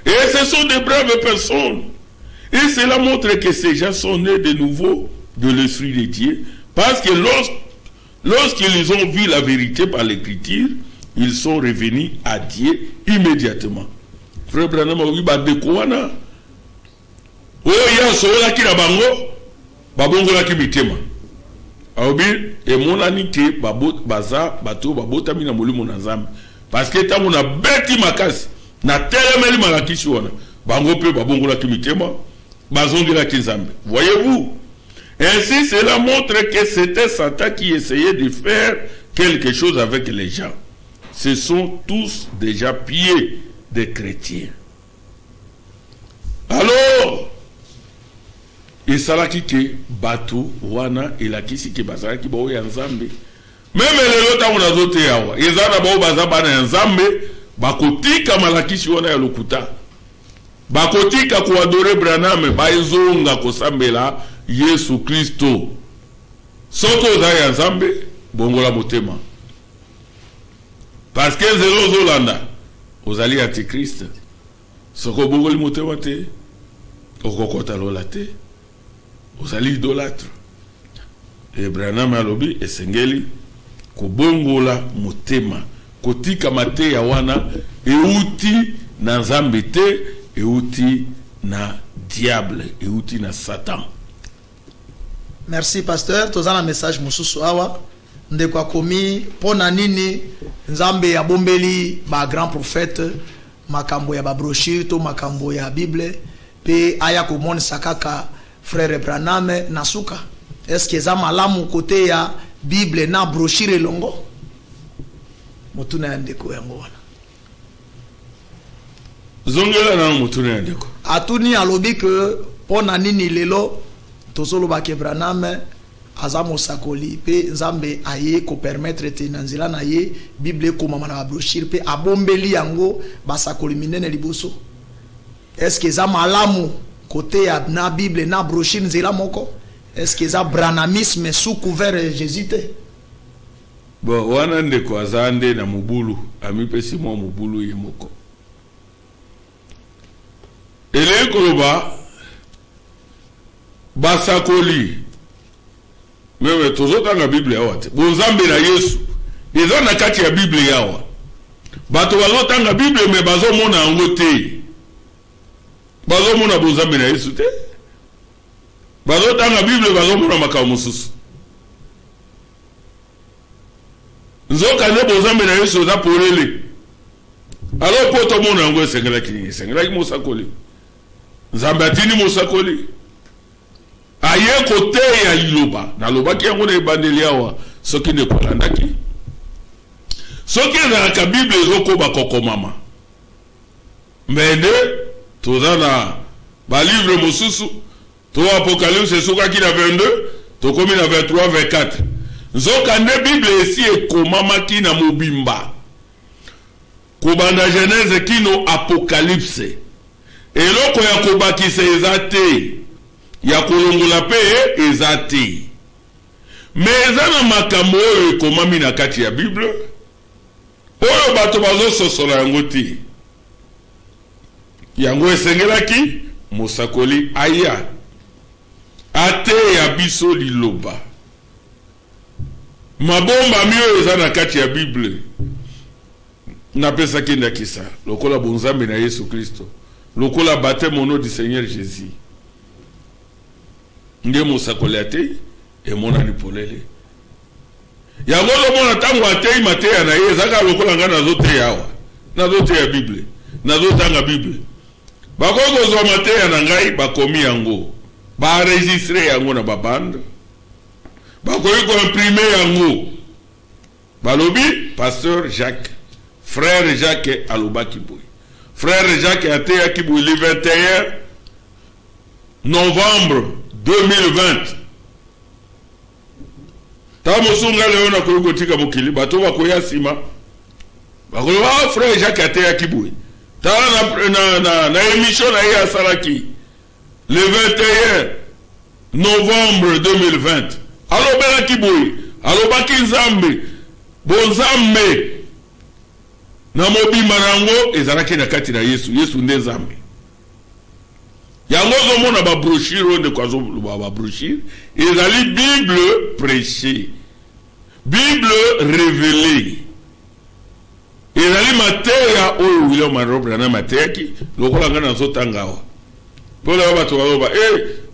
Et ce sont des braves personnes. Et cela montre que ces gens sont nés de nouveau de l'esprit de Dieu, parce que lorsqu'ils ont vu la vérité par l'écriture, ils sont revenus à Dieu immédiatement. Frère Branham oui ba dekoana oya sola ki na bango babongola ki mitema aobi emonani ke baza bato babotami na molimo na Nzambe parce que tango na beti makasi na telemeli malakisi wana bango pe babongola ki mitema bazongela ki Nzambe. Voyez-vous? Ainsi cela montre que c'était Satan qui essayait de faire quelque chose avec les gens. Ce sont tous déjà pieds des chrétiens. Alors esalaki ke bato wana elakisi ke bazalaki bao ya Nzambe. Meme lelo tango nazote yawa ezana bao baza bana ya Nzambe bakotika malakisi wana ya lokuta, bakotika kuadore Branham baizonga kosambela Yesu Kristo. Soto oza ya Nzambe bongola motema, parce que zelo zolanda ozali antikrist. Soko bongoli motema te okokota lola te ozali idolâtre. Et Branham alobi esengeli kobongola motema, kotika mate ya wana euti na Nzambe te, euti na diable, euti na Satan. Merci pasteur. Tozana message mususu awa ndeko akomi pona nini Nzambe ya bombeli ba grand prophète makambo ya ba brochure to makambo ya Bible pe aya komoni sakaka frère Branham na suka. Est-ce que za malamu kote ya Bible na brochure longo mutuna ya ndeko yango wana zongela na mutuna ya ndeko atuni alobi ke pona nini lelo tozolo ba ke Branham azamo sakoli pe Nzambe aye ko permettre te nanzila na ye Bible ko mama na brochure pe abombeli yango ba sakoli minene liboso. Est-ce que za malamu côté ya na Bible na brochure nzela moko? Est-ce que za branhamisme sous couvert Jésus te? Bon wana ndeko azande na mubulu amipesi mwa mubulu ye moko ele koloba basakoli mewe tozotanga Bible yawa te bonzambe na Yesu eza na kati ya Bible yawa bato bazotanga Bible me bazomona yango te, bazomona bonzambe na Yesu te, bazotanga Bible bazomona makambo mosusu. Nzoka ne bonzambe na Yesu za polele alors poto mona yango esengela ki mosakoli nzambe atini mosakoli aye kote ya liloba na loba ki yango na ebandeli awa soki ne kolandaki soki ezalaka bible ezokoba kokomama mende toza na balivre mosusu to apocalypse esukaki na 22 tokomi na 23 24 nzoka nde bible esi ekomamaki na mobimba kobanda genèse kino apocalypse eloko ya kobakisa eza te ya kolongola pe eza te me eza na makambo oyo ekomami na kati ya bible oyo bato bazososola yango te yango esengelaki mosakoli aya ate ya biso liloba mabomba mio eza na kati ya bible napesaki ndakisa lokola bonzambe na Yesu Kristo lokola baptême au nom du Seigneur Jésus nge mosakoli ate emonani polele yango lomona ntango atei mateya na ye ezaka lokola nga nazoteya awa nazoteya bible nazotanga bible bakoki kozwa mateya na ngai bakomi yango baenregistre yango na babande bakoki koimprime yango balobi pasteur Jacques frère Jacques alobaki boye frère Jacques ateyaki boye le 21 novembre 2020 ta mosunga leo na koyokotika mokili bato bakoya sima bakoloba frère Jacques ateyaki boye ta na émission na ye asalaki le 21 novembre 2020 alobelaki boye alobaki nzambe bonzambe na mobimba nango ezalaki na kati na Yesu nde nzambe yango zomona ba brochure onde kwazo ba brochure ezali bible prêchée bible révélée ezali mateya oyo William Monroe Branham ateki lokola ngana zotanga awa pola bato baloba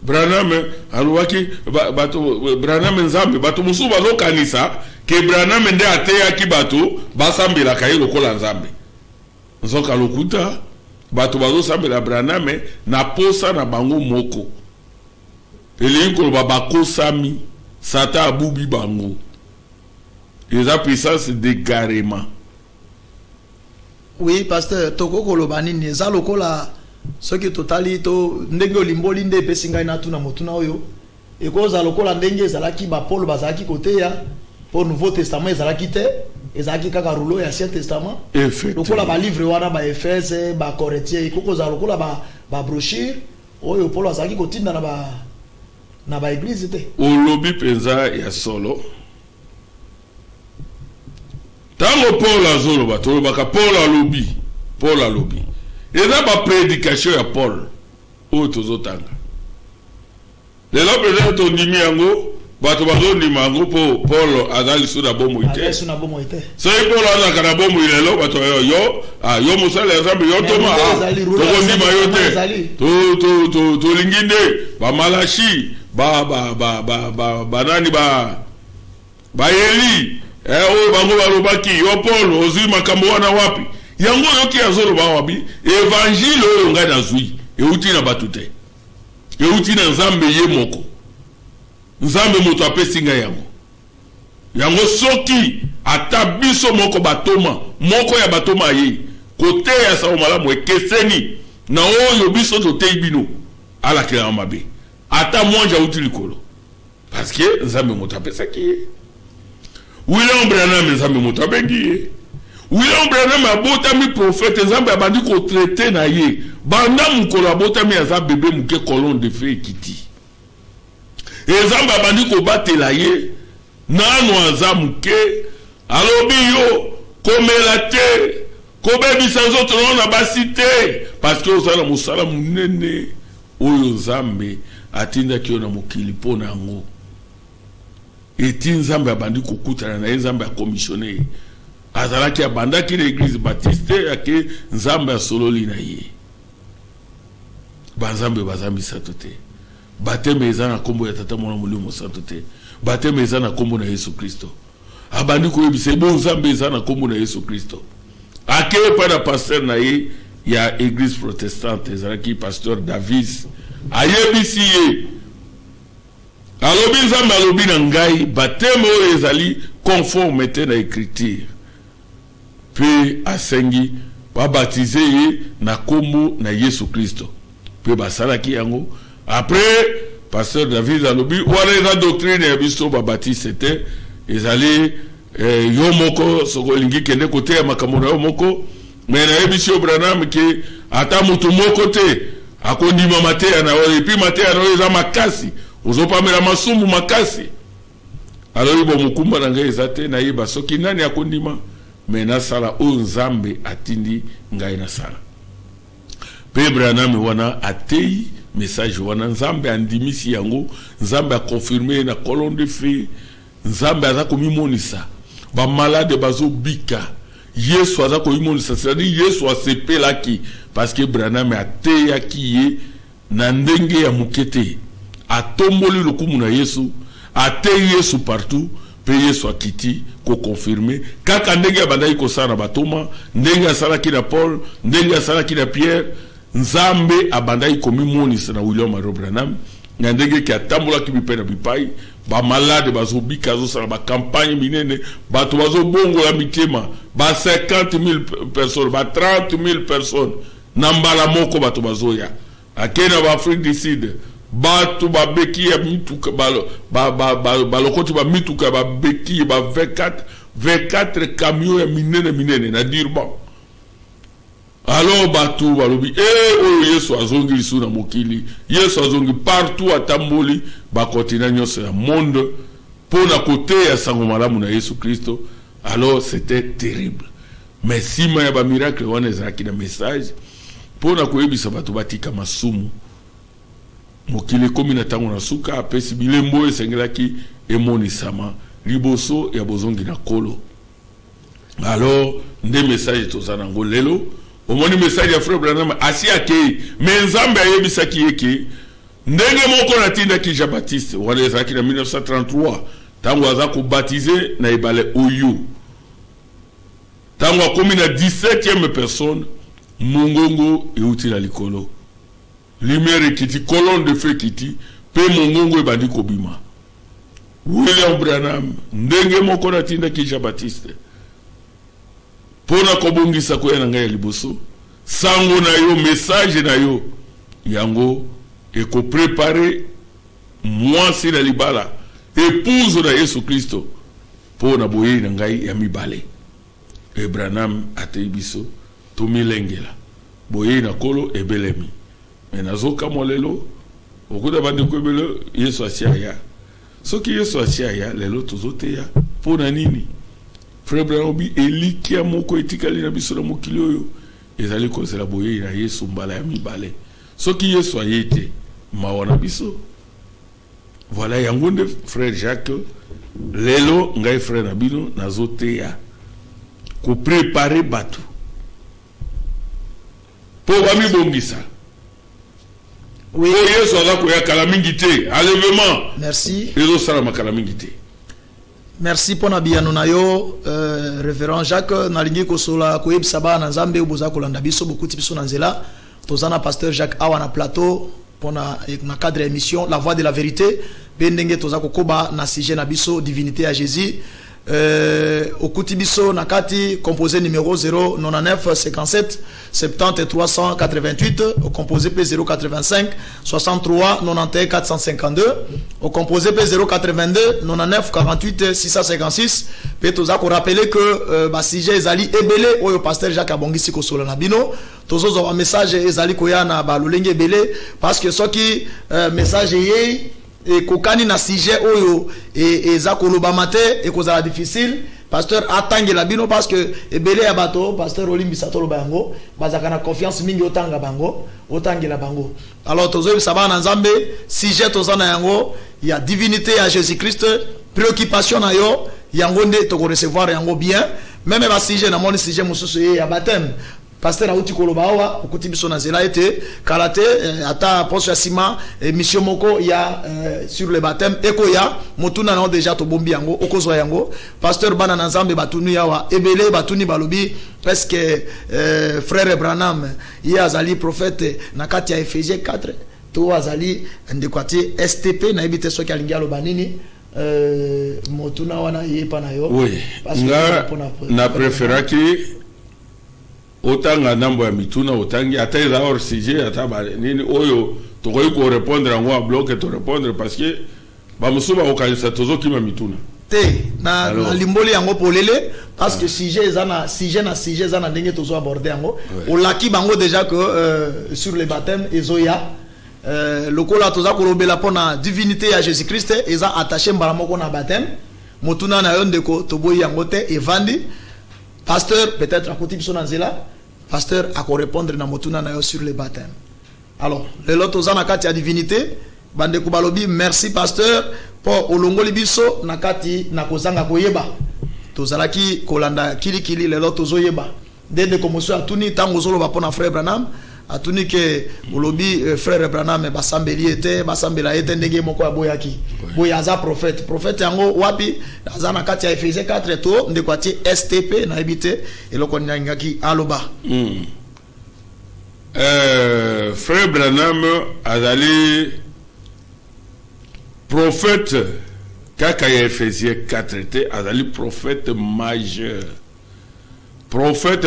Branham alobaki bato Branham nzambe bato musu bazokanisa ke Branham nde ateyaki bato basambela kaye lokola nzambe nzoka lokuta bato bazosambela Branham na posa na bango moko elinko bakosami sata abubi bango eza puissance d'égarement. Oui, pasteur, toko kolobani neza lokola soki totali to ndenge olimboli nde pesinga na tuna motuna oyo ekoza lokola ndenge ezalaki ba Paul bazalaki koteya pour Nouveau Testament ezalaki te ezalaki kaka rouleau ya Ancien Testament lokola ba livre wana ba Éphèse ba Corinthiens ekoza lokola ba brochure oyo Paul azalaki kotinda na ba église te olobi penza ya solo tango Paul azoloba tolobaka Paul alobi eza ba prédication ya Paul oyo tozotanga lelo peut-être tondimi yango bato bazondima yango po Paul azali suna bomo ite soki Paul azalaka na bomo lelo bato yo mosala ya Nzambe yo toma tokondima yo te tolingi nde bamalashi banani bayeli oyo bango balobaki yo Paul ozwi makambo wana wapi yango yoki azoloba wabi évangile oyo ngai nazwi euti na bato te euti na Nzambe ye moko Nzambe moto apesi ngai yango soki ata biso moko ya batoma ye kote ya sawo malamu ekeseni na oyo biso toteyi bino alakela mabe ata mwanja uti likolo parce que Nzambe moto apesaki ye William Branham Nzambe moto abengi ye William Branham abotami prophète Nzambe abandi ko traité na ye banda mukolo abotami aza bébé muke colonne de feu ekiti Nzambe abandi ko batela ye nano aza muke alobi yo komela te kobebisa nzoto na basite parce que ozala musala munene oyo Nzambe atindaki yo na mokili pona yango eti Nzambe abandi kokutana na ye Nzambe akomissionné azalaki abandaki na église baptiste yake Nzambe asololi na ye banzambe bazambisa te bateme eza na kombo ya tata mwana molimo santo te bateme eza na kombo na Yesu Kristo abandi koyebisa bo Nzambe eza na kombo na Yesu Kristo ake pa na pasteur na ye ya église protestante ezalaki pasteur Davis ayebisi ye alobi nzambe alobi na ngai bateme oyo ezali conforme te na écriture pe asengi babatize ye na kombo na Yesu Kristo pe basalaki yango. Après pasteur David alobi wana eza doctrine ya biso babatise te ezali yo moko soko lingi kende kote ya makambo na yo moko mais na yebisi yo Branham ke ata mutu moko te akondima mateya na yo epi mateya na yo eza makasi ozopamela masumu makasi alobi bomukumba na ngai eza te nayeba soki nani akondima mais nasala oyo Nzambe atindi ngai nasala. Pe Branham wana atei message wana Nzambe andimisi yango, Nzambe a confirmé na colonne de feu, Nzambe aza komimonisa ba malade bazo bika Yesu aza komimonisa, c'est-à-dire Yesu asepelaki parce que Branham ateyaki ye na ndenge ya mukete atomboli lokumu na Yesu atei Yesu partout pe Yesu akiti ko confirmer kaka ndenge ya bandai ko sala batoma ndenge asalaki na Paul ndenge asalaki na Pierre Nzambe abandai komimonisa na William Marion Branham na ndenge ki atambola ki bipena bipai ba malade bazobika zo sala ba campagne minene bato bazo bongo la mitema ba 50,000 personnes ba 30,000 personnes na mbala moko bato bazoya akena ba Afrique du Sud bato ba beki ya mituka ba lokoti ba mituka ba beki ba 24 camions ya minene na Durban. Alors batu balobi oyo Yesu azongi lisu na mokili Yesu azongi partout atamboli ba kontina nyonso ya monde pona kote ya sango malamu na Yesu Kristo. Alors c'était terrible mais sima ya ba miracle wana ezaki na message pona koyebisa batu batika masumu mokili komi na tango na suka apesi bilembo esengelaki emonisama liboso ya bozongi na kolo. Alors nde message tozana ngo lelo omoni message ya frère Branham asiake mais Nzambe ayebisaki yeke ndenge moko na tinda ki Jean Baptiste wana ezaki na 1933 tango aza ko baptiser na ebale Oyo tango akomi na 17e personne mongongo euti na likolo lumière kiti colonne de feu kiti pe mongongo ebandi kobima. William Branham ndenge moko na tinda ki Jean Baptiste pona kobongisa ko yana ngai liboso sango na yo message na yo yango e ko préparer mwasi na libala épouse na Yesu Kristo pona boye na ngai ya mibale. Branham ateibiso to milengela boye na kolo ebelemi menazoka molelo okuda bandi ko ebelo Yesu asiaya soki Yesu asiaya lelo tozoteya pona nini. Frère Branham bi eliki ya moko etikali na biso na mokili oyo ezali kozela boye na Yesu mbala ya mibale soki Yesu ayete mawana biso. Voilà yango nde frère Jacques lelo ngai frère na bino nazoteya ko préparer batu po bami bongisa. Oui, Yesu aza ko ya kala mingi te enlèvement. Merci. Ezo sala makala mingi te. Merci pour nabiano na yo révérend Jacques nalingi kosola koyebisa bana Nzambe oboza kolanda biso beaucoup tibiso na nzela tozana pasteur Jacques awa na plateau pour na cadre émission La Voix de la Vérité bendenge toza kokoba na sujet na biso divinité à Jésus okuti biso nakati composé numéro 099 57 70 388 au composé P 085 63 91 452 au composé P 082 99 48 656 pe toza ko rappeler que ba sujet ezali ebele oyo pasteur Jacques abongisi ko solo na bino tozozo ba message ezali koyana ba lolenge ebele parce que soki message yé et kokani na sujet oyo et za koloba mate et kozala difficile pasteur atangi la bino parce que ebele ya bato pasteur olimbisa tolo bango bazaka na confiance mingi otanga bango otangi la bango. Alors tozo bisaba na Nzambe sujet tozana yango ya divinité à Jésus Christ préoccupation na yo yango nde to ko recevoir yango bien même ba sujet na moni sujet mususu ya baptême pasteur auti koloba awa okuti biso na zela ete kalate ata poso ya sima mission moko ya sur le baptême eko ya motuna na déjà to bombi yango okozwa yango pasteur bana na nzambe batuni yawa ebele batuni balobi presque frère Branham ye azali prophète na kati ya Ephésiens 4 to azali ndekwati STP na ebite soki alingi aloba nini motuna wana yepa na yo oui nga na préféraki otanga nambo ya mituna otangi ata eza hors sujet ata nini oyo tokoki ko répondre yango a bloc to répondre parce que bamusuba okanisa tozokima mituna te na limboli yango polele parce que sujet eza na ndenge tozo aborder yango olaki bango déjà que sur le baptême ezoya lokola toza kolobela pona divinité ya Jésus Christ eza attaché mbala moko na baptême motuna na yo ndeko toboyi yango te evandi pasteur peut-être akoti biso na nzela pasteur ako répondre na motuna na yo sur le baptême. Alors lelo toza na kati ya divinité bande ko balobi merci pasteur pour olongoli biso na kati na kozanga koyeba tozalaki kolanda kilikili lelo tozoyeba ndende komoso atuni tango zoloba pona frère Branham atuni ke olobi frère Branham basambeli ete basambela ete ndenge moko aboyaki boya za prophète yango wapi aza na kati ya Ephésiens 4 to ndekwati STP na ebite eloko nyangaki aloba frère Branham azali prophète kaka ya Ephésiens 4 te azali prophète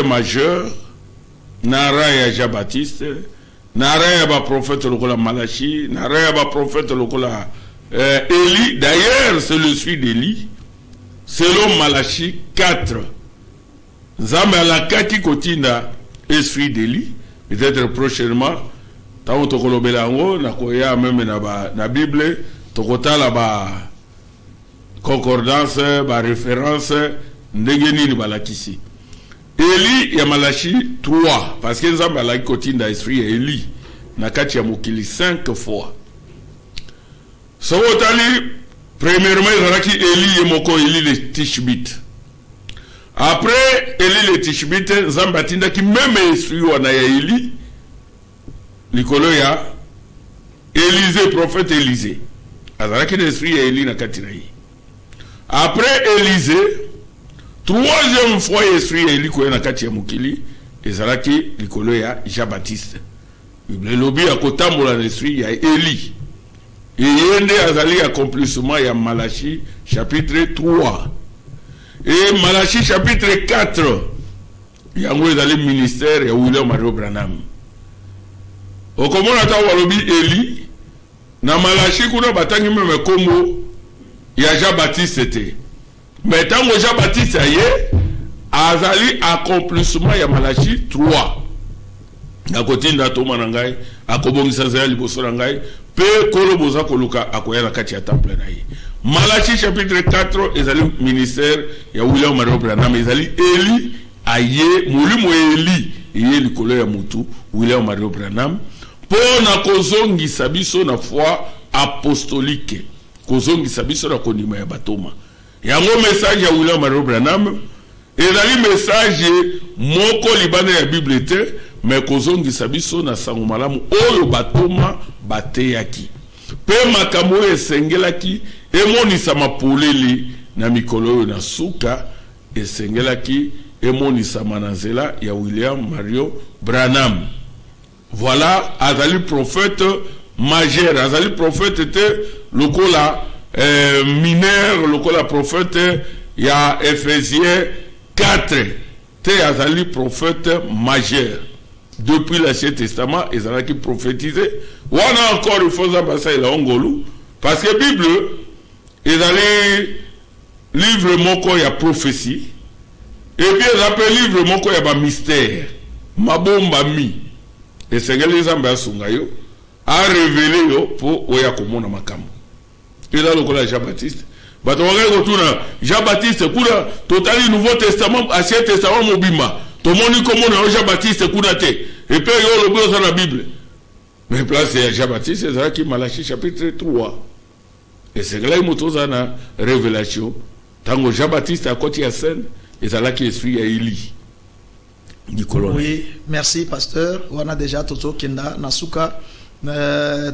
majeur nara ya Jean-Baptiste nara ya ba prophète lokola Malachi nara ya ba prophète lokola Élie. D'ailleurs c'est le suite d'Élie selon Malachi 4 nzambe alakaki kotinda esprit d'Élie peut-être prochainement tango tokolobela yango nakoya même na Bible tokotala ba concordance ba référence ndenge nini balakisi Eli ya Malachi 3 parce que nzambe alaki kotinda esprit ya Eli na kati ya mokili 5 fois. So otali premièrement ezalaki Eli ye moko Eli le Tishbite. Après Eli le Tishbite nzambe atindaki même esprit wana ya Eli likolo ya Élisée, prophète Élisée. Azalaki l'esprit ya Eli na kati na ye. Après Élisée troisième fois esprit Eli koya na kati ya mokili ezalaki likolo ya Jean-Baptiste. Bible lobi akotambola l'esprit ya Eli. Yende azali accomplissement ya Malachi chapitre 3. Et Malachi chapitre 4 yango ezali ministère ya William Mario Branham. Okomona ta walobi Eli na Malachi kuna batangi meme kombo ya Jean-Baptiste te. Mais tant que Jean-Baptiste azali accomplissement ya Malachi 3 na kotinda to manangai akobongisa za liboso nangai pe koloboza koluka akoya na kati ya temple na ye. Malachi chapitre 4 ezali ministère ya William Mario Branham ezali Eli aye mulimo Eli ye likolo ya mutu William Mario Branham pona kozongisa biso na foi apostolique kozongisa biso na kondima ya batoma. Yango message ya William Mario Branham ezali message moko libana ya Bible te mais kozongisa biso na sango malamu oyo batoma bateyaki pe makambo esengelaki emonisa mapoleli na mikolo oyo na suka esengelaki emonisa manazela ya William Mario Branham. Voilà azali prophète majeur azali prophète te lokola mineur lokola prophète ya Ephésiens 4 te azali prophète majeur depuis l'Ancien Testament ezalaki prophétisé wana encore il faut ça la ongolu parce que Bible ezali livre moko ya prophétie et puis ezapé livre moko ya ba mystère mabomba mi esengeli nzambe asunga yo a révélé yo po oya komona makambo. Et là, le Jean-Baptiste. Bah, tu vas Jean-Baptiste, kuna, totali Nouveau Testament, Ancien Testament, Mobima. Tout le monde comment Jean-Baptiste, kuna te. Et puis, il y a le beau dans la Bible. Mais place, c'est Jean-Baptiste, c'est ça qui Malachi chapitre 3. Et c'est là, il y a une révélation. Tango Jean-Baptiste, à côté de la scène, et c'est là qui est Élie. du colonel. Oui, merci pasteur. On a déjà Toto Kenda Nasuka.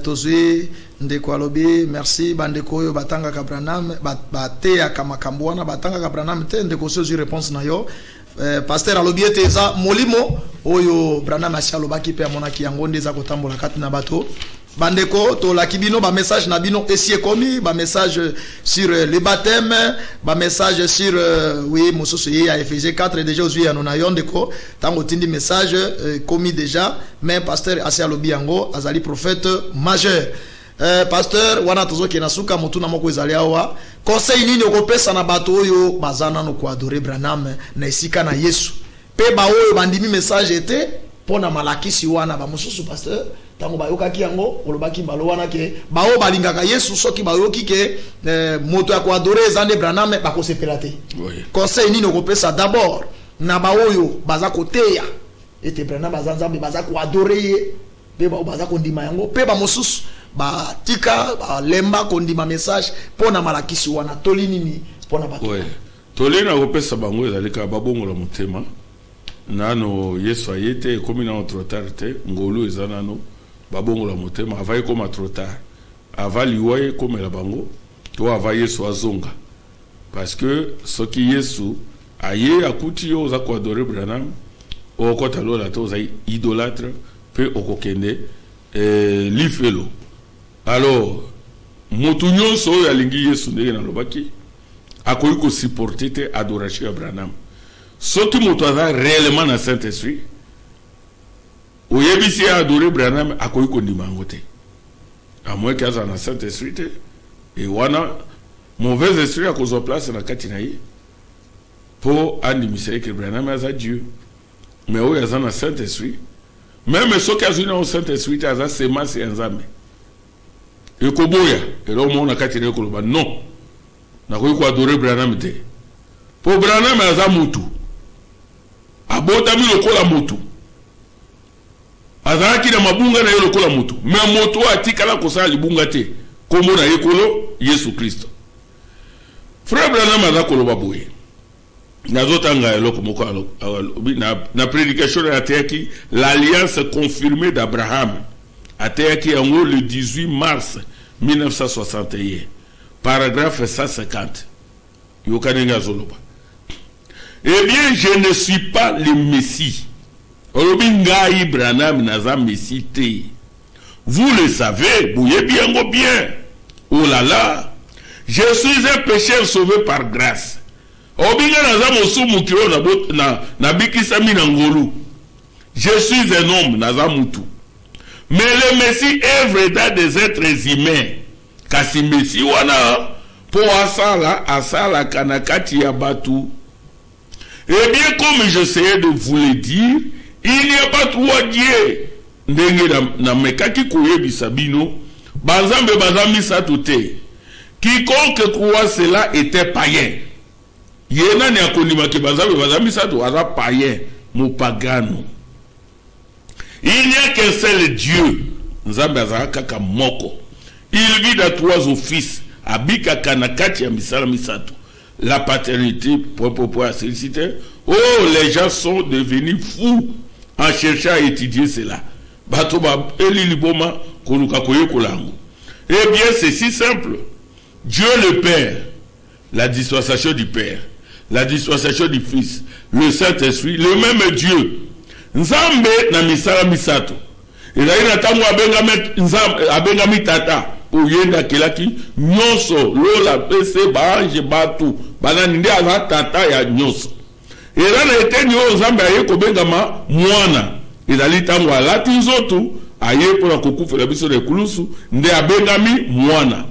Tozui ndeko alobi merci bandeko yo batanga kabranam bate ya kamakambwana batanga kabranam te ndeko sozi réponse na yo pasteur alobi teza molimo oyo branam asia lobaki pe amonaki yango ndeza kotambola kati na bato bandeko to la kibino ba message na bino esie komi ba message sur le baptême ba message sur oui mososo ye à Ephésiens 4 déjà ozui ya nona yondeko tango tindi message komi déjà mais pasteur asia lobi yango azali prophète majeur pasteur wana tozoki na suka mutuna moko ezali awa conseil nini okopesa na bato oyo bazana no ko adorer Branham na esika na Yesu pe ba oyo bandimi message ete pona malakisi wana ba mosusu pasteur tango bayokaki yango olobaki balo wana ke bao balingaka Yesu soki bayoki ke moto ya ko adorer ezande Branham bakosepela te. Conseil nini okopesa d'abord na baoyo baza koteya ete Branham bazanzambe baza ko adorer ye pe bao baza kondima yango pe ba mosusu ba tika ba lemba kondima message pona malakisi wana toli nini pona bato. Ouais. Toli na kopesa bango ezalika babongola motema nano Yesu ayete komi na trop tard te ngolu ezanano babongola motema avaye koma trop tard avali waye komela bango to avaye Yesu azonga parce que soki Yesu aye akuti yo za ko adorer Branham okota lola to za idolâtre pe okokende lifelo alors motu nyonso oyo alingi Yesu ndenge na lobaki akoyi ko supporter te adoration ya Branham soki moto aza réellement na Saint-Esprit oyebisi adorer Branham akoyi ko ndima yango te à moins que aza na Saint-Esprit te et wana mauvais esprit akozwa place na kati na ye po andimisa que Branham aza Dieu mais oyo aza na Saint-Esprit même soki azwi na Saint-Esprit aza semence ya Nzambe ekoboya elo mona kati na ekoloba non nakoyi ko adorer Branham te po Branham aza mutu abotami lokola mutu azalaki na mabunga na ye lokola mutu mais moto atikala kosala libunga te kombo na ekolo Yesu Kristo. Frère Branham aza koloba boye nazotanga eloko moko na prédication ya ateyaki l'alliance confirmée d'Abraham ateyaki yango le 18 mars 1961 paragraphe 150 yokanenga zoloba. Eh bien, je ne suis pas le Messie. Olobingai Branham naza Messie te. Vous le savez, bouillez bien go bien. Oh là là, je suis un pécheur sauvé par grâce. Obinga naza mosumu kilo na bikisa minangolu. Je suis un homme naza mutu. Mais le Messie œuvre dans des êtres humains. Kasi Messie wana po asala kanakati ya batu. Eh bien, comme j'essayais de vous le dire, il n'y a pas trois dieux. Ndenge na mekaki koyebi sabino, bazambe bazami satute. Quiconque croit cela était païen. Yena ni akondima ke bazambe satu aza païen, mopagano. Il n'y a qu'un seul Dieu. Nzambe aza kaka moko. Il vit dans trois offices. Abika kanakati ya misala misatu. La paternité, point, sollicité. Oh, les gens sont devenus fous en cherchant à étudier cela. Batoba, Eliliboma, Konukakoye Kolango. Eh bien, c'est si simple. Dieu le Père, la dispensation du Père, la dispensation du Fils, le Saint-Esprit, le même Dieu. Nzambe na misala misato. Et là, il a tamu abengami tata. Oyenda kelaki nyonso lola pese baanje batu banani nde aza tata ya nyonso era na eteni oyo Nzambe aye kobengama mwana ezali tango alati nzoto aye mpona kokufela biso na ekulusu nde abengami mwana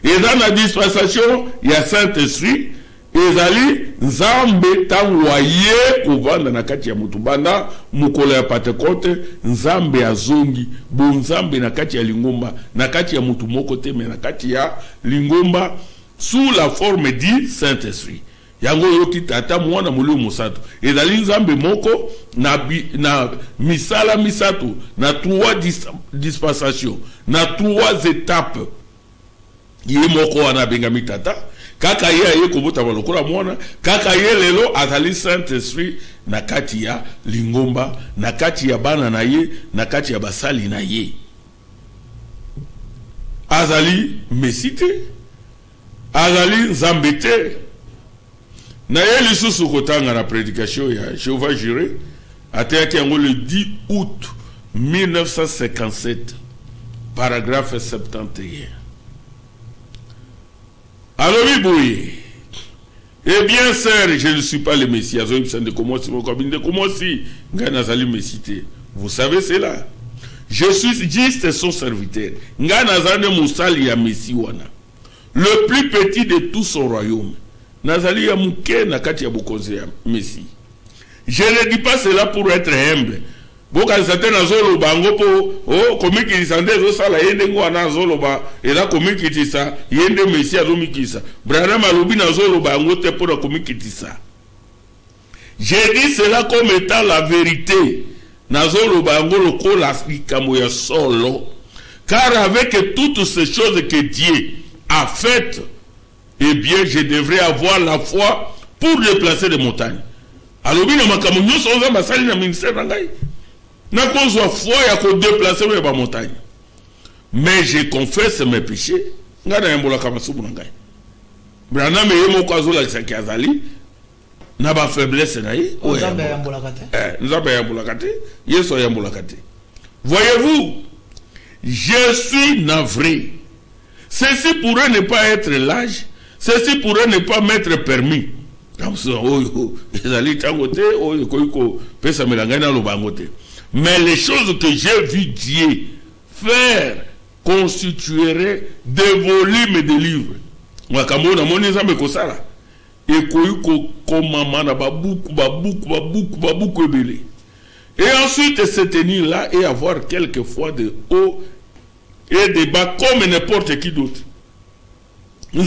eza na dispensation ya Saint-Esprit ezali Nzambe tango aye kovanda na kati ya mutu banda mukolo ya Pentecote Nzambe azongi bo Nzambe na kati ya lingomba na kati ya mutu moko te me na kati ya lingomba sous la forme du Saint-Esprit yango yoki tata mwana mulio musato ezali Nzambe moko na misala misato na trois dispensations na trois étapes ye moko wana bengami tata kaka ye aye kobota balokola mwana kaka ye lelo azali Saint-Esprit na kati ya lingomba na kati ya bana na ye na kati ya basali na ye azali mesite azali nzambete na ye lisusu kotanga na prédication ya Jéhovah Jireh ateyaki yango le 10 août 1957 paragraphe 71 alors oui eh bien sœur je ne suis pas le Messie vous savez cela je suis juste son serviteur le plus petit de tout son royaume nazali ya muke na kati ya bukonzi ya Messie. Je ne dis pas cela pour être humble. Boka certains zolo bango po o komiki sande zo sala yende ngwana zolo ba ela komiki tisa yende Messie azomikisa. Brana malobi na zolo bango te pour komiki tisa. J'ai dit cela comme étant la vérité. Na zolo bango loko la likamo ya solo. Car avec toutes ces choses que Dieu a faites, eh bien, je devrais avoir la foi pour déplacer les montagnes. Alors, bien, nous sommes en train de ministère d'Angaï. Nous avons la foi pour déplacer les montagnes. Mais je confesse mes péchés. Nous avons la foi pour Angaï. Nous avons la foi pour Angaï. Nous avons la faiblesse. Nous avons la voyez-vous, je suis navré. Ceci pourrait ne pas être l'âge. Ceci pourrait ne pas m'être permis. Mais les choses que j'ai vu Dieu faire constitueraient des volumes de livres. Et ensuite se tenir là et avoir quelquefois de haut et de bas comme n'importe qui d'autre. Mais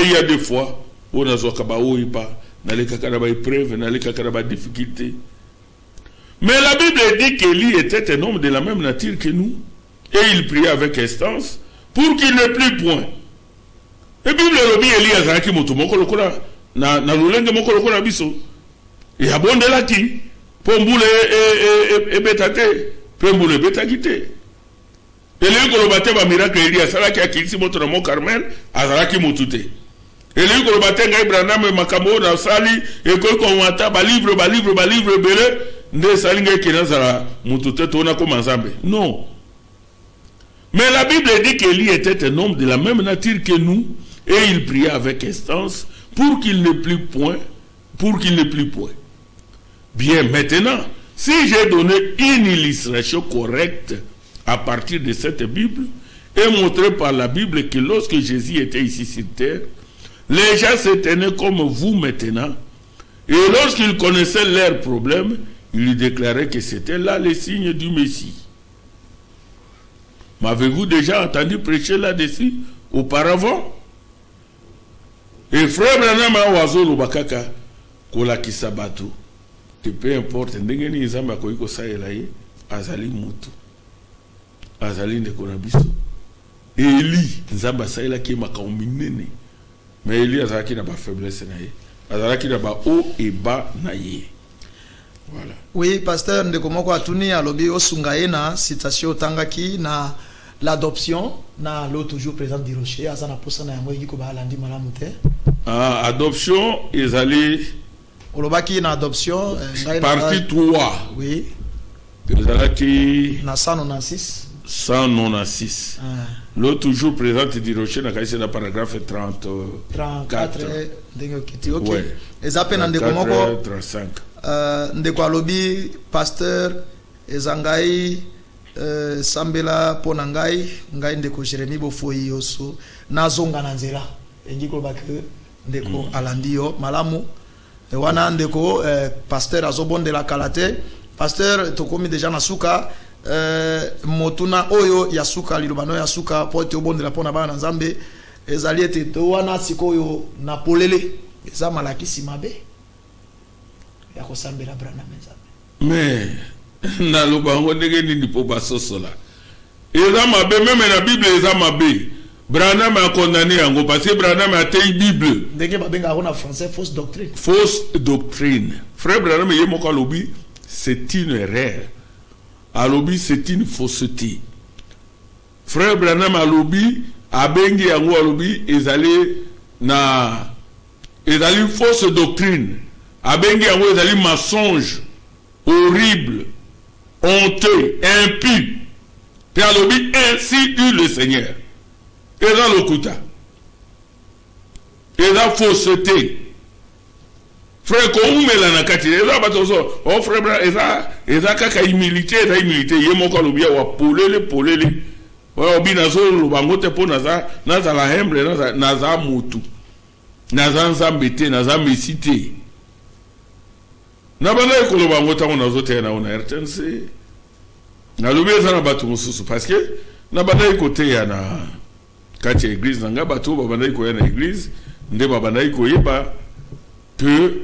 il y a des fois où on a des difficultés. Mais la Bible dit qu'Élie était un homme de la même nature que nous. Et il priait avec instance pour qu'il ne plût point. Et puis le Bible Élie a zaki moto mokolokola na lulenge mokolokola biso. Et abondela ki pombule e betate, pombule betakite. Et les golobate ba miracle Élie a salaki akisi moto na Mont Carmel, azalaki motute. Et les golobate ngai Branham makambo na sali e ko wata ba livre belé nde sali ngai kinazala motute tona ko manzambe. Non. Mais la Bible dit qu'Élie était un homme de la même nature que nous et il priait avec instance pour qu'il ne plût point, Bien, maintenant, si j'ai donné une illustration correcte à partir de cette Bible et montré par la Bible que lorsque Jésus était ici sur terre, les gens se tenaient comme vous maintenant et lorsqu'ils connaissaient leurs problèmes, ils déclaraient que c'était là le signe du Messie. M'avez-vous déjà entendu prêcher là-dessus auparavant? Et frère Branham Wazo Lubakaka Kola Kisabatu, que peu importe, Ndengeni Nzamba Koiko Saelaye, Azali Mutu, Azali Nekonabiso, et Eli Nzamba Saela qui m'a combiné. Mais Eli Azaki n'a pas faiblesse naïe, Azaki n'a pas haut et bas naïe. Voilà. Oui, pasteur Ndekomoko Atuni a lobby au Sungaena, citation Tangaki, na l'adoption, na l'eau toujours présente du rocher, Azana Posana Yamoyi Koba Landi Malamute. Ah, adoption, ils allaient. Olobaki na adoption, partie 3. Oui. Ils allaient. Na 196. 196. L'eau toujours présente du rocher, na kaisi na paragraphe 34. Ok. Les appels en Ndekomoko. 35. Ndeko alobi pasteur ezangai sambela ponangai ngai ndeko Jeremy Bofoyi yoso nazonga na nzela engiko bake ndeko alandio malamu wana ndeko pasteur azobondela kalate pasteur tokomi déjà na suka motuna oyo ya suka lilobano ya suka pote obondela pona bana nzambe ezali ete to wana sikoyo na polele eza malakisi mabe. Mais na lobango ndenge nini po basosola eza mabe même na Bible eza mabe Branham a condamné yango parce que Branham a tei Bible. Ndenge babenga en français fausse doctrine. Fausse doctrine. Frère Branham yemoko alobi c'est une erreur. Alobi c'est une fausseté. Frère Branham alobi abengi yango alobi ezali fausse doctrine. Abengi yango ezali mensonge horrible, honteux, impie. Puis alobi ainsi dit le Seigneur. Et dans le kuta. Et dans fausseté. Frère, quand on met la nakati, et là, oh frère, et là, kaka humilité, yé mon kalobia, wa polele. Wa obi nazo, le bangote po naza la hemble, naza mutu. Naza nzambete, naza mesite. Nabana yiko le bangote, on nazo te na ona RTNC. Na lobi eza na batu mususu, parce que, nabana yiko te ya na kati ya église nanga bato babandai ko ya na église nde babandai ko yeba que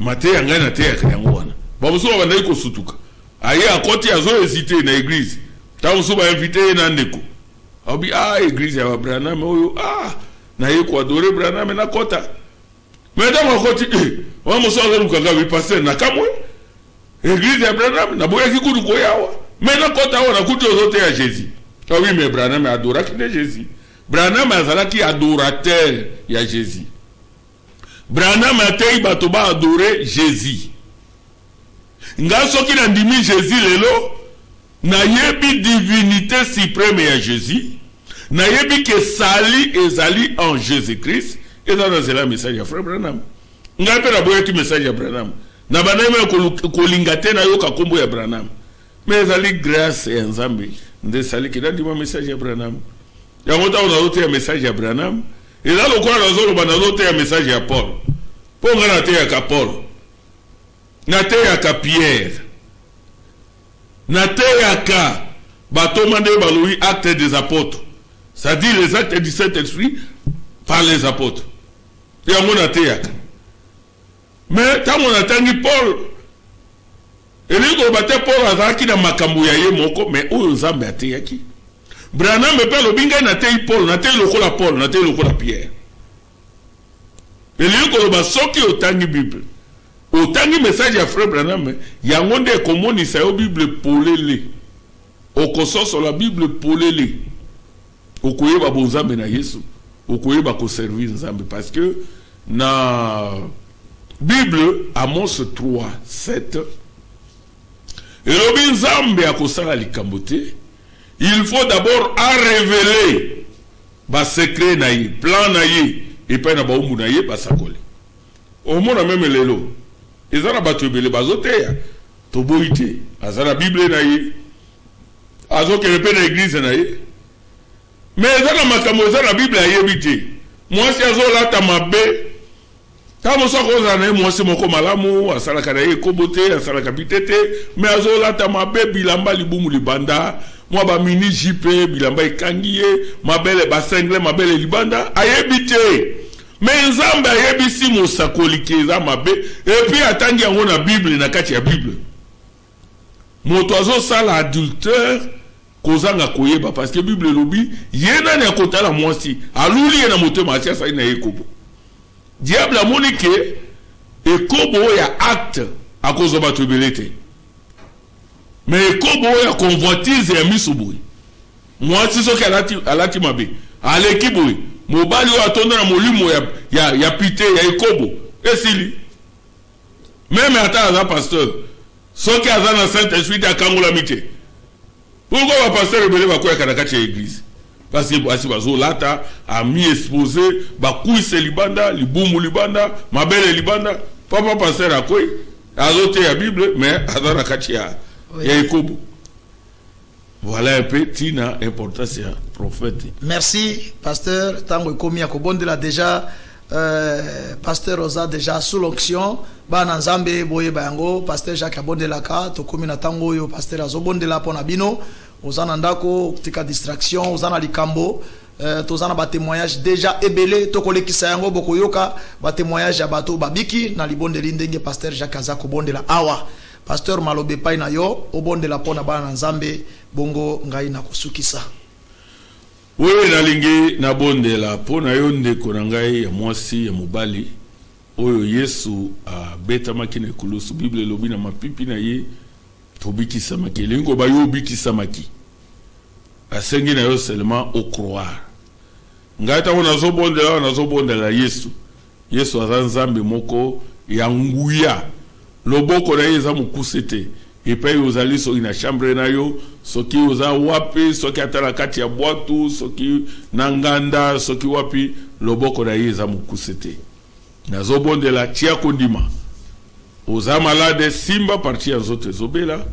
mate yanga na te ya yango wana babuso babandai ko sutuka aye akoti azo hésiter na église ta muso ba inviter na ndeko abi église ya Branham oyo na ye ko adorer Branham na kota mais dans akoti wa muso azo lukanga bi passer na kamwe église ya Branham na boya kikudu ko yawa mais na kota wana kuti ozo te ya Jésus oui mais Branham adora ki de Jésus. Branham azalaki adorateur ya Jésus. Branham atei batoba adorer Jésus. Nga soki na ndimi Jésus lelo na yebi divinité suprême ya Jésus. Na yebi ke sali ezali en Jésus-Christ. Et dans le message ya frère Branham. Nga pe na boyaki message ya Branham. Na banayema kolingate na yoka kombo ya Branham. Mais ezali grâce ya Nzambe. Nde sali ke na ndima message ya Branham. Il y a un message à Branham. Et là, le coin de un message à Paul. Pour nga à Paul. Nate à Pierre. Nate à Batomande Baloui, acte des apôtres. Ça dit les actes du Saint-Esprit par les apôtres. Il y a un nate. Mais quand on attend Paul, et lui, on battait Paul à Zaki dans Makamouyaye Moko, mais où on a batté qui? Branham me parle binga na tei Paul, na tei lokola Paul, na tei lokola Pierre. Et lui ko ba soki otangi Bible. Otangi message ya frère Branham, ya ngonde komoni sa yo Bible polele. Okoso sur la Bible polele. Okoye ba bonzambe na Yesu. Okoye ba ko servir Nzambe parce que na Bible Amos 3:7 et le Nzambe akosala likambote. Il faut d'abord à révéler ba secret naïe, plan naïe, et pas na ba umu naïe ba sakole. Au monde même lelo. Ezana ba tebele bazoteya. To boite, azana Bible naïe. Azo ke pe na église naïe. Mais ezana makambo ezana Bible naïe bité. Moi si azo la ta mabe. Kamo soko zana moi si moko malamu, asala kanaye kobote, asala kapitete, mais azo la ta mabe bilamba libumu libanda. Moi ba mini JP bilamba ikangiye mabele basengle mabele libanda ayebite mais Nzambe ayebisi mosakoli keza mabe et puis atangi yango na Bible na kati ya Bible moto azo sala adultère kozanga koyeba parce que Bible lobi yena na kotala mwasi aluli na motema atia sai na yekobo diable amonike ekobo ya acte akozo batobelete. Mais comme on a convoitise et mis au bruit. Moi, c'est ce qu'elle a dit, mabe. À l'équipe, Mobali ou attendre à Molumo, ya pité, ya ekobo. Et c'est lui. Même à pasteur. Ce qui a dans le Saint-Esprit, à Kangola Mité. Pourquoi le pasteur rebelle va quoi à Kanakache l'église? Parce que Bazo Lata a mis exposé, Bakoui c'est Libanda, Liboumou Libanda, Mabelle Libanda. Papa pasteur a quoi? A noté la Bible, mais à dans la Kachia. Voilà un peu Tina importance prophète. Merci pasteur Tango Komi Akobondela déjà pasteur Rosa déjà sous l'onction bana Nzambe boye bango pasteur Jacques Abondelaka to komi na tango yo pasteur Azobondela pona bino ozana ndako tika distraction ozana likambo tozana ba témoignage déjà ebele to kolekisa yango bokoyoka ba témoignage ya bato babiki na libondeli ndenge pasteur Jacques Azakobondela awa. Pasteur Malobe Pai na yo, obonde la pona bana Nzambe, bongo ngai na kusukisa. oyo nalingi nabondela mpona yo ndeko na ngai ya mwasi ya mobali oyo Yesu abetamaki na ekulusu. Bible elobi na mapipi na ye tobikisamaki, elingi koba yo obikisamaki, asengi na yo seulement au croire. Ngai tango nazobondela Yesu. Yesu aza nzambe moko ya nguya, loboko na ye eza mokuse te. Epai ozali soki na chambre na yo, soki oza wapi, soki atala kati ya bwatu, soki na nganda, soki wapi, loboko na ye eza mokuse te. Nazobondela tia kondima. Oza malade simba parti ya zote zobela.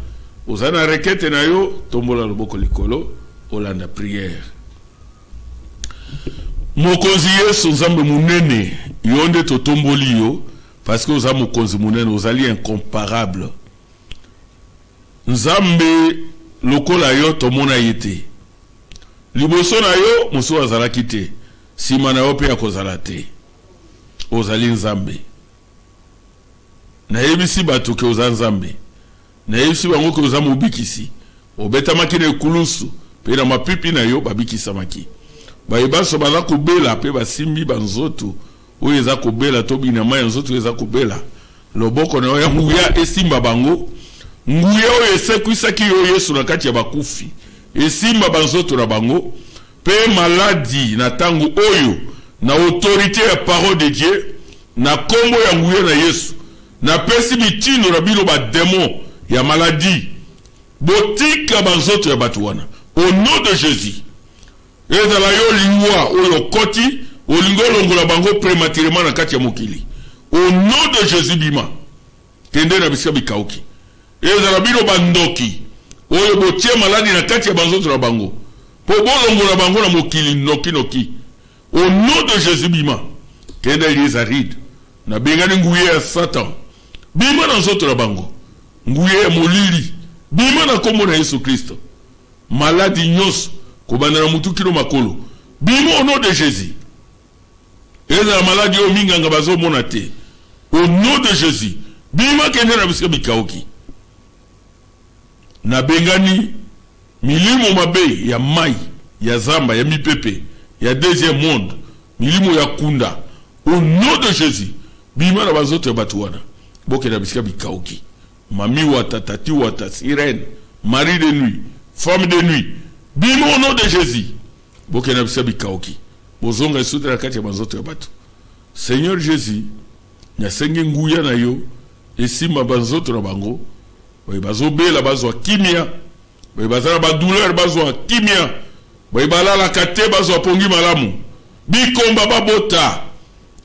Oza na rekete na yo, tombola loboko likolo, olanda prière. Mokonzi Yesu nzambe munene, yonde to tomboli yo, parce que oza mokonzi munene, ozali incomparable. Nzambe lokola yo tomona yete. Liboso na yo musu azalaki te, sima na yo pe akozala te. Ozali nzambe. Na yebisi bato ke oza nzambe. Na yebisi bango ke oza mobikisi. Obetamaki na ekulusu, pe na mapipi na yo babikisamaki. Bayebaso baza kobela pe basimbi banzoto, oyo eza kobela to binama ya nzoto eza kobela. Loboko na yo ya nguya esimba bango. Nguya oyo esekwisaki yo Yesu na kati ya bakufi. Esimba banzoto na bango. Pe maladi na tango oyo, na autorité ya parole de Dieu, na kombo ya nguya na Yesu, na pesi mitino na bilo ba démon ya maladie, botika banzoto ya batu wana. Au nom de Jésus. Ezala yo lingwa oyo koti, olingo longola bango prématurément na kati ya mokili. Au nom de Jésus bima. Kende na bisika bikauki. Ezala bilo bandoki, oyo botie maladi na kati ya banzoto na bango. Po bolongola bango na mokili noki. Au nom de Jésus bima. Kende les arides. Na bengani nguye ya Satan. Bima na nzoto na bango. Nguye ya molili. Bima na kombo na Yesu Kristo. Maladi nyos. Kobanda na mutu kilo makolo. Bima au nom de Jésus. Eza la maladie o minganga bazo monate. Au nom de Jésus. Bima kende na bisika bikaoki. Na bengani milimo mabe ya mai, ya zamba, ya mipepe, ya deuxième monde, milimo ya kunda. Au nom de Jésus. Bima na bazoto ya batu wana. Boke na bisika bikaoki. Mami wata, tati wata, sirène, mari de nuit, femme de nuit. Bima au nom de Jésus. Boke na bisika bikaoki. Bozonga esute na kati ya bazoto ya batu. Seigneur Jésus, nyasengi nguya na yo, esimba bazoto na bango, bazobela bazwa kimia, bazala ba douleur bazwa kimia, balala kate bazwa pongi malamu. Bikomba babota.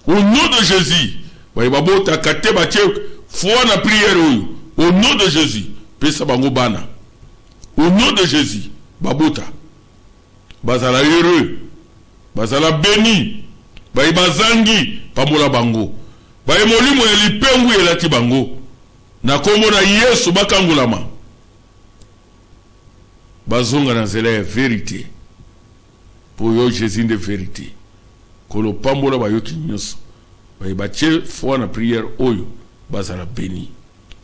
Au nom de Jésus. Babota kate batie foi na prière oyo. Au nom de Jésus. Pesa bango bana. Au nom de Jésus. Babota. Bazala heureux. Bazala béni. Bazangi pamola bango. Molimo ya lipengu elati bango. Na kombo na Yesu bakangulama. Bazonga na nzela ya vérité. Pour yo Jésus de vérité. Kolo pambola bayoki nyonso. Batie foi na prière oyo bazala béni.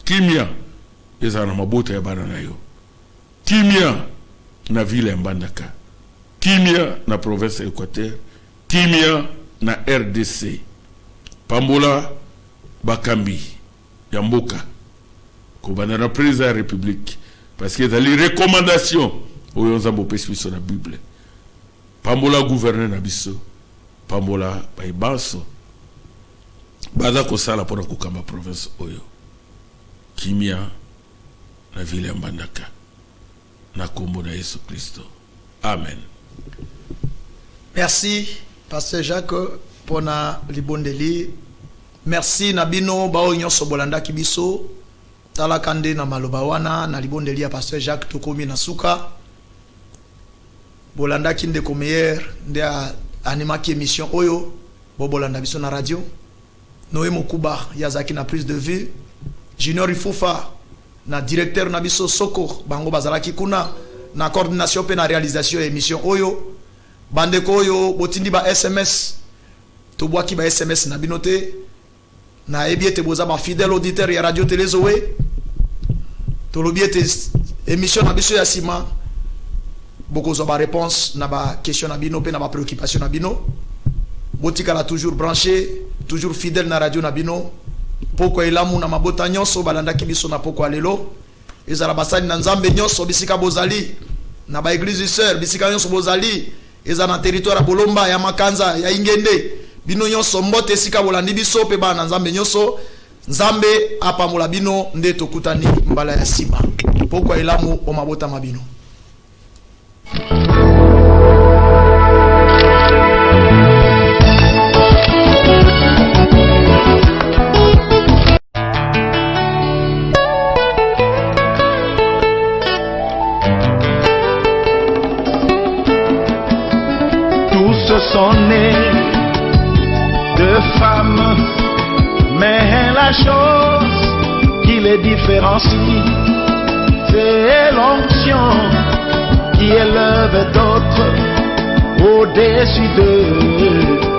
Kimia ezala na mabota ya bana na yo. Kimia na ville ya Mbandaka. Kimia na province ya Équateur. Kimia na RDC. Pambola bakambi ya mboka. Kobana na président de la République. Parce que ezali recommandation oyo nzambo pesi biso na Bible. Pambola gouverneur na biso. Pambola baibaso. Baza kosala pona kokamba province oyo. Kimia na ville ya Mbandaka. Na kombo na Yesu Kristo. Amen. Merci Pasteur Jacques pona libondeli. Merci Nabino bao nyonso bolanda kibiso. Tala kande na maloba wana na libondeli ya Pasteur Jacques tokomi na suka. Bolanda kinde komeyer nde animaki émission oyo. Bo bolanda biso na radio. Noé Mokuba yazaki na prise de vue. Junior Ifufa na directeur na biso Soko bango bazalaki kuna na coordination pe na réalisation émission oyo. Bandeko oyo botindi ba SMS. Tobwaki ba SMS na binote. Na ebiete boza ba fidèle auditeur ya radio Télé Zoé. Tolobiete émission na biso ya sima. beaucoup de réponses na ba question na bino pe na ba préoccupation na bino. Botika la toujours branché, toujours fidèle na radio na bino. Poko elamu na mabota nyonso balanda kibiso na poko alelo. Ezala basali na nzambe nyonso bisika bozali na ba église sœur bisika nyonso bozali eza na territoire ya Bolomba ya Makanza ya Ingende bino nyonso mbote sika bolandi biso pe ba na nzambe nyonso nzambe apamola bino nde tokutani mbala ya sima poko elamu o mabota mabino. Sont nés de femmes, mais la chose qui les différencie, c'est l'onction qui élève d'autres au-dessus d'eux.